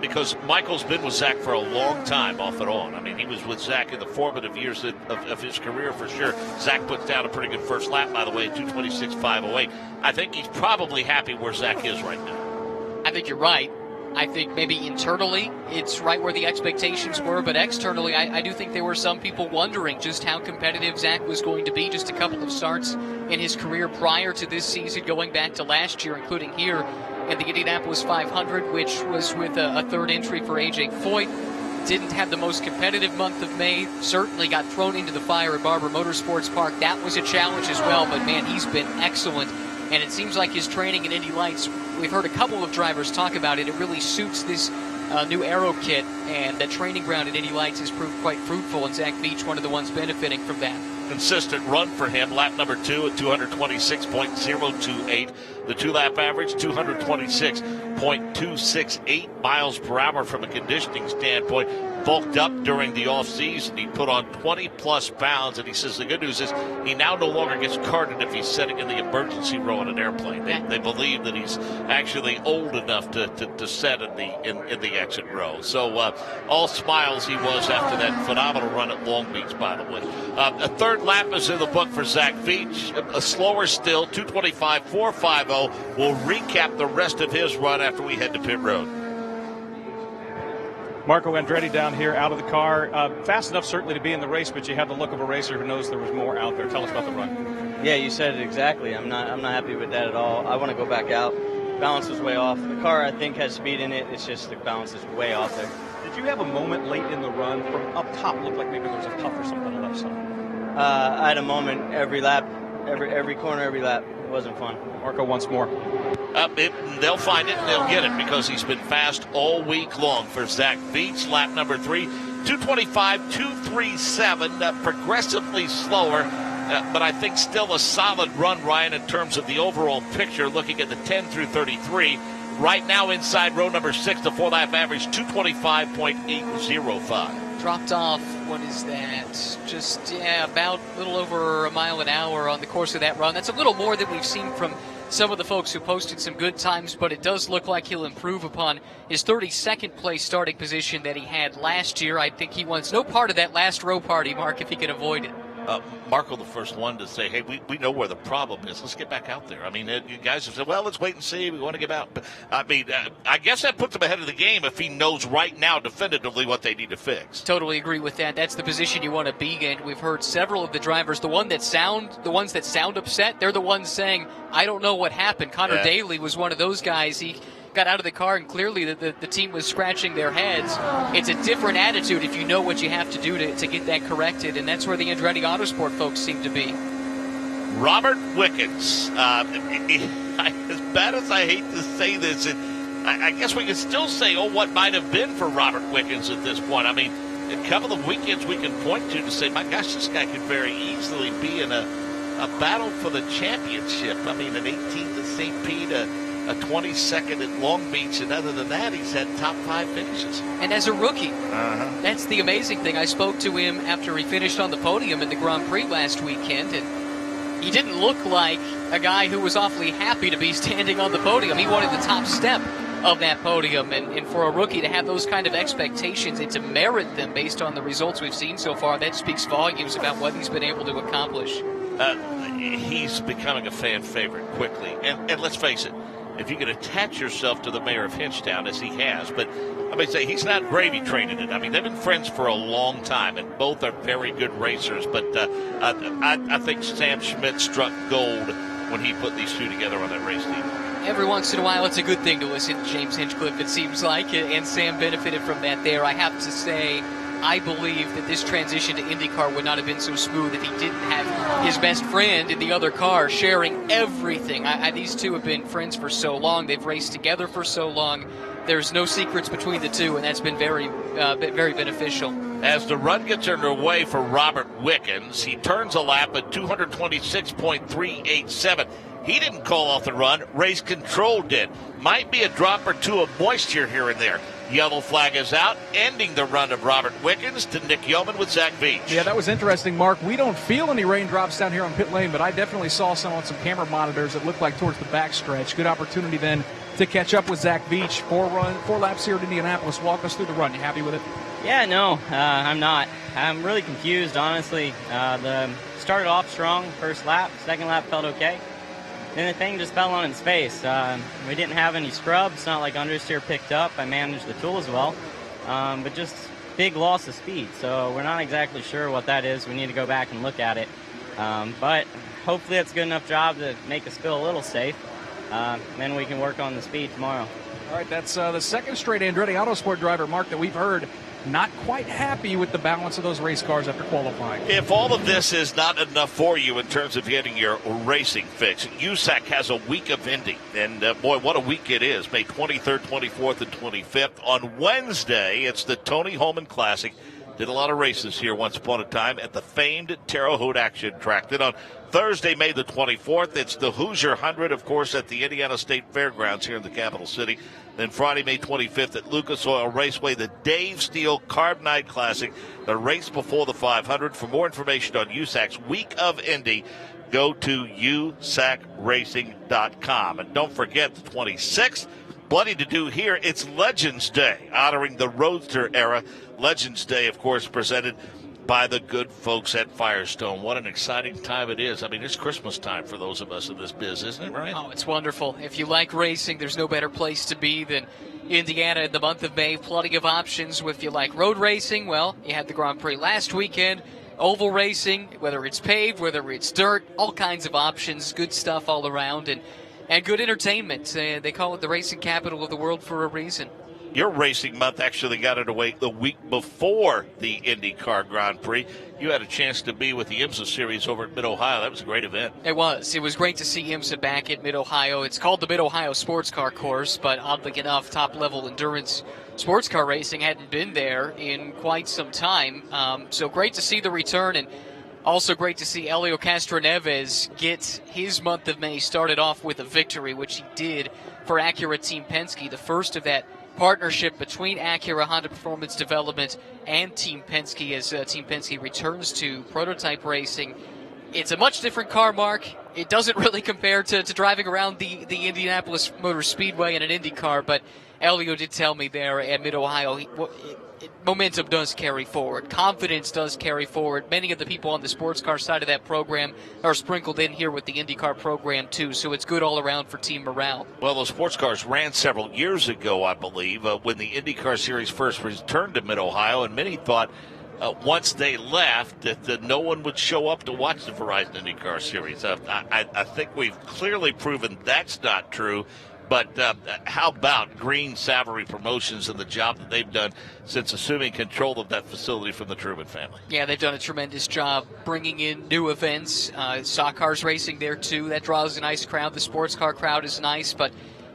because Michael's been with Zach for a long time, off and on. I mean, he was with Zach in the formative years of his career for sure. Zach puts down a pretty good first lap, by the way, 226.508. I think he's probably happy where Zach is right now. I think you're right. I think maybe internally it's right where the expectations were, but externally I do think there were some people wondering just how competitive Zach was going to be. Just a couple of starts in his career prior to this season, going back to last year, including here in the Indianapolis 500, which was with a third entry for A.J. Foyt. Didn't have the most competitive month of May. Certainly got thrown into the fire at Barber Motorsports Park. That was a challenge as well, but man, he's been excellent. And it seems like his training in Indy Lights, we've heard a couple of drivers talk about it, it really suits this new aero kit, and the training ground at Indy Lights has proved quite fruitful, and Zach Veach, one of the ones benefiting from that. Consistent run for him. Lap number 2 at 226.028. The 2-lap average, 226.268 miles per hour from a conditioning standpoint. Bulked up during the off-season. He put on 20-plus pounds, and he says the good news is he now no longer gets carded if he's sitting in the emergency row on an airplane. They believe that he's actually old enough to sit in the exit row. So all smiles he was after that phenomenal run at Long Beach, by the way. A third lap is in the book for Zach Veach. A slower still, 225.450. We'll recap the rest of his run after we head to pit road. Marco Andretti down here out of the car. Fast enough certainly to be in the race, but you have the look of a racer who knows there was more out there. Tell us about the run. Yeah, you said it exactly. I'm not happy with that at all. I want to go back out. Balance was way off. The car, I think, has speed in it. It's just the balance is way off there. Did you have a moment late in the run from up top? Looked like maybe there was a puff or something on the left side. I had a moment every lap, every corner, every lap. It wasn't fun. Marco once more. They'll find it and they'll get it because he's been fast all week long for Zach Veach. Lap number 3, 225.237, progressively slower, but I think still a solid run, Ryan, in terms of the overall picture, looking at the 10 through 33. Right now inside row number 6, the 4-lap average, 225.805. Dropped off, what is that? Just, about a little over a mile an hour on the course of that run. That's a little more than we've seen from some of the folks who posted some good times, but it does look like he'll improve upon his 32nd place starting position that he had last year. I think he wants no part of that last row party, Mark, if he can avoid it. Marco, the first one to say, hey, we know where the problem is. Let's get back out there. I mean, you guys have said, well, let's wait and see. We want to get out. But, I mean, I guess that puts him ahead of the game if he knows right now definitively what they need to fix. Totally agree with that. That's the position you want to be in. We've heard several of the drivers, the ones that sound upset, they're the ones saying, I don't know what happened. Connor Daly was one of those guys. He got out of the car, and clearly the team was scratching their heads. It's a different attitude if you know what you have to do to get that corrected, and that's where the Andretti Autosport folks seem to be. Robert Wickens, as bad as I hate to say this, I guess we can still say, what might have been for Robert Wickens at this point. I mean, a couple of weekends we can point to say, my gosh, this guy could very easily be in a battle for the championship. I mean, an 18th at St. Pete, a 22nd at Long Beach, and other than that, he's had top 5 finishes. And as a rookie, that's the amazing thing. I spoke to him after he finished on the podium in the Grand Prix last weekend, and he didn't look like a guy who was awfully happy to be standing on the podium. He wanted the top step of that podium, and for a rookie to have those kind of expectations and to merit them based on the results we've seen so far, that speaks volumes about what he's been able to accomplish. He's becoming a fan favorite quickly, and let's face it, if you can attach yourself to the mayor of Hinchtown, as he has, but I may say he's not gravy trained in it. I mean, they've been friends for a long time, and both are very good racers, but I think Sam Schmidt struck gold when he put these two together on that race team. Every once in a while, it's a good thing to listen to James Hinchcliffe, it seems like, and Sam benefited from that there. I have to say, I believe that this transition to IndyCar would not have been so smooth if he didn't have his best friend in the other car sharing everything. These two have been friends for so long. They've raced together for so long. There's no secrets between the two, and that's been very beneficial. As the run gets underway for Robert Wickens, he turns a lap at 226.387. He didn't call off the run. Race control did. Might be a drop or two of moisture here and there. Yellow flag is out, ending the run of Robert Wickens to Nick Yeoman with Zach Veach. Yeah, that was interesting, Mark. We don't feel any raindrops down here on pit lane, but I definitely saw some on some camera monitors that looked like towards the backstretch. Good opportunity then to catch up with Zach Veach. 4 laps here at Indianapolis. Walk us through the run. You happy with it? Yeah, no, I'm not. I'm really confused, honestly. Started off strong, first lap. Second lap felt okay. and the thing just fell on its face. We didn't have any scrubs, not like understeer picked up. I managed the tool as well, but just big loss of speed. So we're not exactly sure what that is. We need to go back and look at it. But hopefully it's a good enough job to make us feel a little safe. Then we can work on the speed tomorrow. All right, that's the second straight Andretti Autosport driver, Mark, that we've heard not quite happy with the balance of those race cars after qualifying. If all of this is not enough for you in terms of getting your racing fix, USAC has a week of Indy. And, boy, what a week it is. May 23rd, 24th, and 25th. On Wednesday, it's the Tony Holman Classic. Did a lot of races here once upon a time at the famed Terre Haute Action Track. Then on Thursday, May the 24th, it's the Hoosier 100, of course, at the Indiana State Fairgrounds here in the capital city. Then Friday, May 25th at Lucas Oil Raceway, the Dave Steele Carb Night Classic, the race before the 500. For more information on USAC's Week of Indy, go to usacracing.com. And don't forget the 26th, plenty to do here. It's Legends Day, honoring the Roadster era. Legends Day, of course, presented by the good folks at Firestone. What an exciting time it is. I mean, it's Christmas time for those of us in this biz, isn't it, right? Oh, it's wonderful. If you like racing, there's no better place to be than Indiana in the month of May. Plenty of options. If you like road racing, well, you had the Grand Prix last weekend. Oval racing, whether it's paved, whether it's dirt, all kinds of options. Good stuff all around and good entertainment. They call it the racing capital of the world for a reason. Your racing month actually got underway the week before the IndyCar Grand Prix. You had a chance to be with the IMSA Series over at Mid-Ohio. That was a great event. It was. It was great to see IMSA back at Mid-Ohio. It's called the Mid-Ohio Sports Car Course, but oddly enough, top-level endurance sports car racing hadn't been there in quite some time. So great to see the return, and also great to see Helio Castroneves get his month of May started off with a victory, which he did for Acura Team Penske, the first of that partnership between Acura Honda Performance Development and Team Penske as Team Penske returns to prototype racing. It's a much different car, Mark. It doesn't really compare to driving around the Indianapolis Motor Speedway in an Indy car, but Helio did tell me there at Mid-Ohio, momentum does carry forward. Confidence does carry forward. Many of the people on the sports car side of that program are sprinkled in here with the IndyCar program, too, so it's good all around for team morale. Well, those sports cars ran several years ago, I believe, when the IndyCar Series first returned to Mid-Ohio, and many thought once they left that no one would show up to watch the Verizon IndyCar Series. I think we've clearly proven that's not true. But how about Green Savory Promotions and the job that they've done since assuming control of that facility from the Truman family? Yeah, they've done a tremendous job bringing in new events. Stock cars racing there, too. That draws a nice crowd. The sports car crowd is nice, but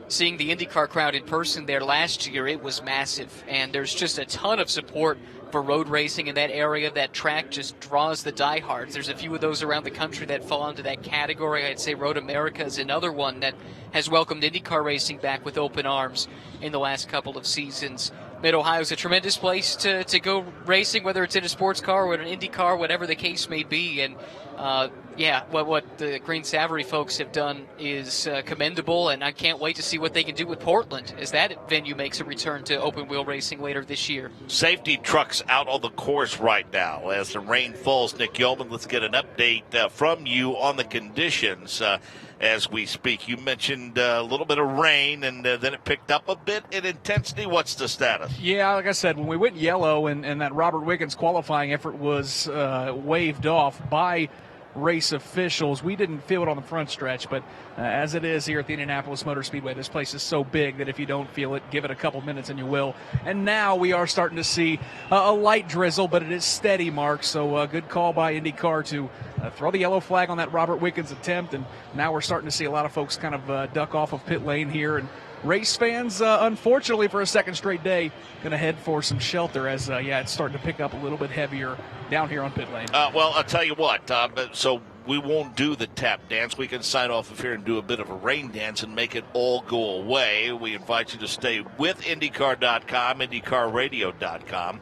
seeing the IndyCar crowd in person there last year, it was massive. And there's just a ton of support for road racing in that area. That track just draws the diehards. There's a few of those around the country that fall into that category. I'd say Road America is another one that has welcomed IndyCar racing back with open arms in the last couple of seasons. Mid-Ohio is a tremendous place to go racing, whether it's in a sports car or in an Indy car, whatever the case may be. And what the Green Savory folks have done is commendable, and I can't wait to see what they can do with Portland as that venue makes a return to open wheel racing later this year. Safety trucks out on the course right now as the rain falls. Nick Yeoman, let's get an update from you on the conditions as we speak. You mentioned a little bit of rain, and then it picked up a bit in intensity. What's the status? Yeah, like I said, when we went yellow and that Robert Wiggins qualifying effort was waved off by race officials, we didn't feel it on the front stretch, but as it is here at the Indianapolis Motor Speedway, this place is so big that if you don't feel it, give it a couple minutes and you will. And now we are starting to see a light drizzle, but it is steady, Mark, so good call by IndyCar to throw the yellow flag on that Robert Wiggins attempt, and now we're starting to see a lot of folks kind of duck off of pit lane here, and race fans, unfortunately for a second straight day, going to head for some shelter as, it's starting to pick up a little bit heavier down here on pit lane. Well, I'll tell you what, so we won't do the tap dance. We can sign off of here and do a bit of a rain dance and make it all go away. We invite you to stay with IndyCar.com, IndyCarRadio.com.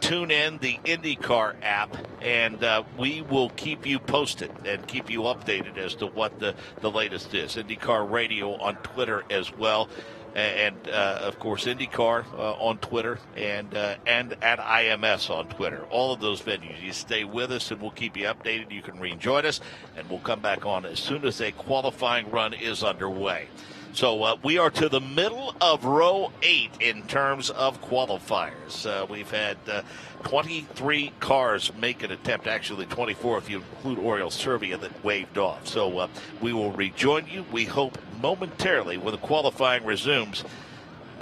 Tune in the IndyCar app, and we will keep you posted and keep you updated as to what the latest is. IndyCar Radio on Twitter as well. and of course, IndyCar on Twitter and at IMS on Twitter. All of those venues. You stay with us, and we'll keep you updated. You can rejoin us, and we'll come back on as soon as a qualifying run is underway. So we are to the middle of row 8 in terms of qualifiers. We've had 23 cars make an attempt, actually 24 if you include Oriol Servia that waved off. So we will rejoin you, we hope, momentarily when the qualifying resumes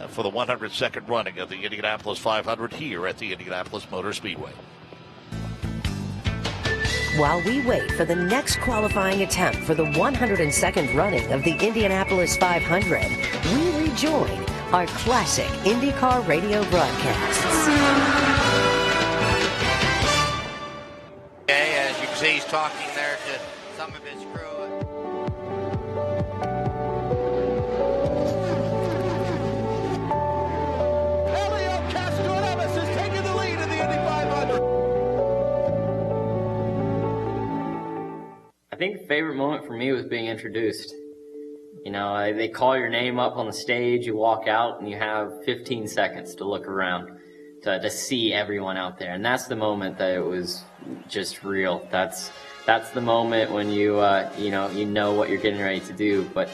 for the 102nd running of the Indianapolis 500 here at the Indianapolis Motor Speedway. While we wait for the next qualifying attempt for the 102nd running of the Indianapolis 500, we rejoin our classic IndyCar radio broadcasts. Okay, as you can see, he's talking there to some of his crew. I think the favorite moment for me was being introduced. You know, they call your name up on the stage, you walk out, and you have 15 seconds to look around, to see everyone out there. And that's the moment that it was just real. That's the moment when you know what you're getting ready to do. But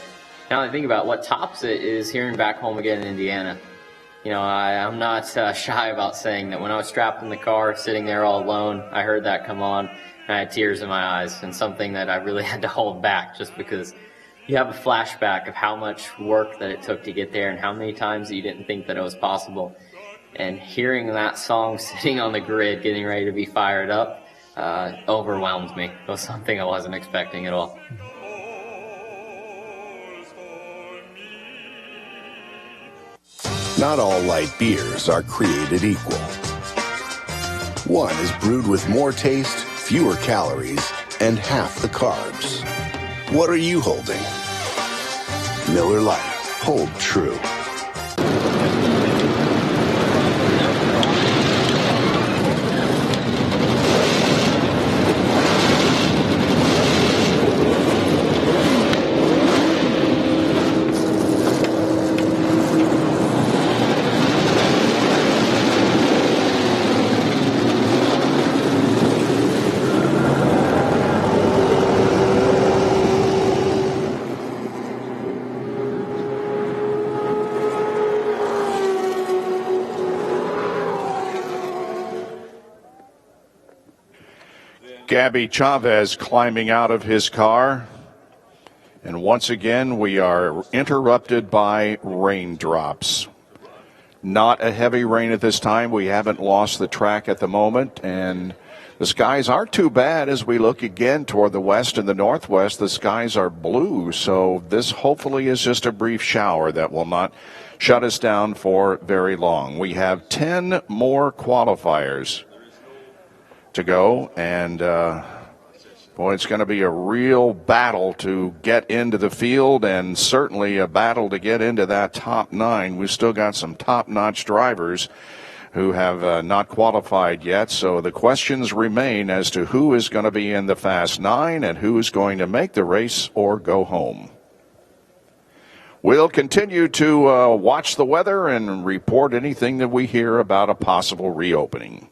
now I think about what tops it is hearing Back Home Again in Indiana. You know, I'm not shy about saying that when I was strapped in the car, sitting there all alone, I heard that come on. I had tears in my eyes, and something that I really had to hold back just because you have a flashback of how much work that it took to get there and how many times you didn't think that it was possible. And hearing that song sitting on the grid, getting ready to be fired up, overwhelmed me. It was something I wasn't expecting at all. Not all light beers are created equal. One is brewed with more taste, fewer calories, and half the carbs. What are you holding? Miller Lite. Hold true. Gabby Chavez climbing out of his car. And once again, we are interrupted by raindrops. Not a heavy rain at this time. We haven't lost the track at the moment. And the skies aren't too bad as we look again toward the west and the northwest. The skies are blue. So this hopefully is just a brief shower that will not shut us down for very long. We have 10 more qualifiers to go, and boy, it's going to be a real battle to get into the field, and certainly a battle to get into that top 9. We've still got some top-notch drivers who have not qualified yet, so the questions remain as to who is going to be in the Fast 9 and who is going to make the race or go home. We'll continue to watch the weather and report anything that we hear about a possible reopening.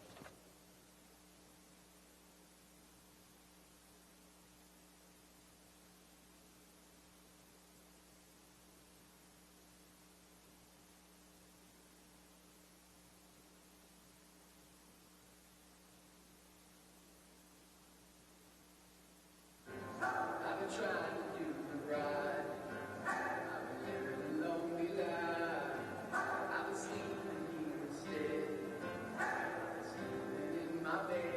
My baby.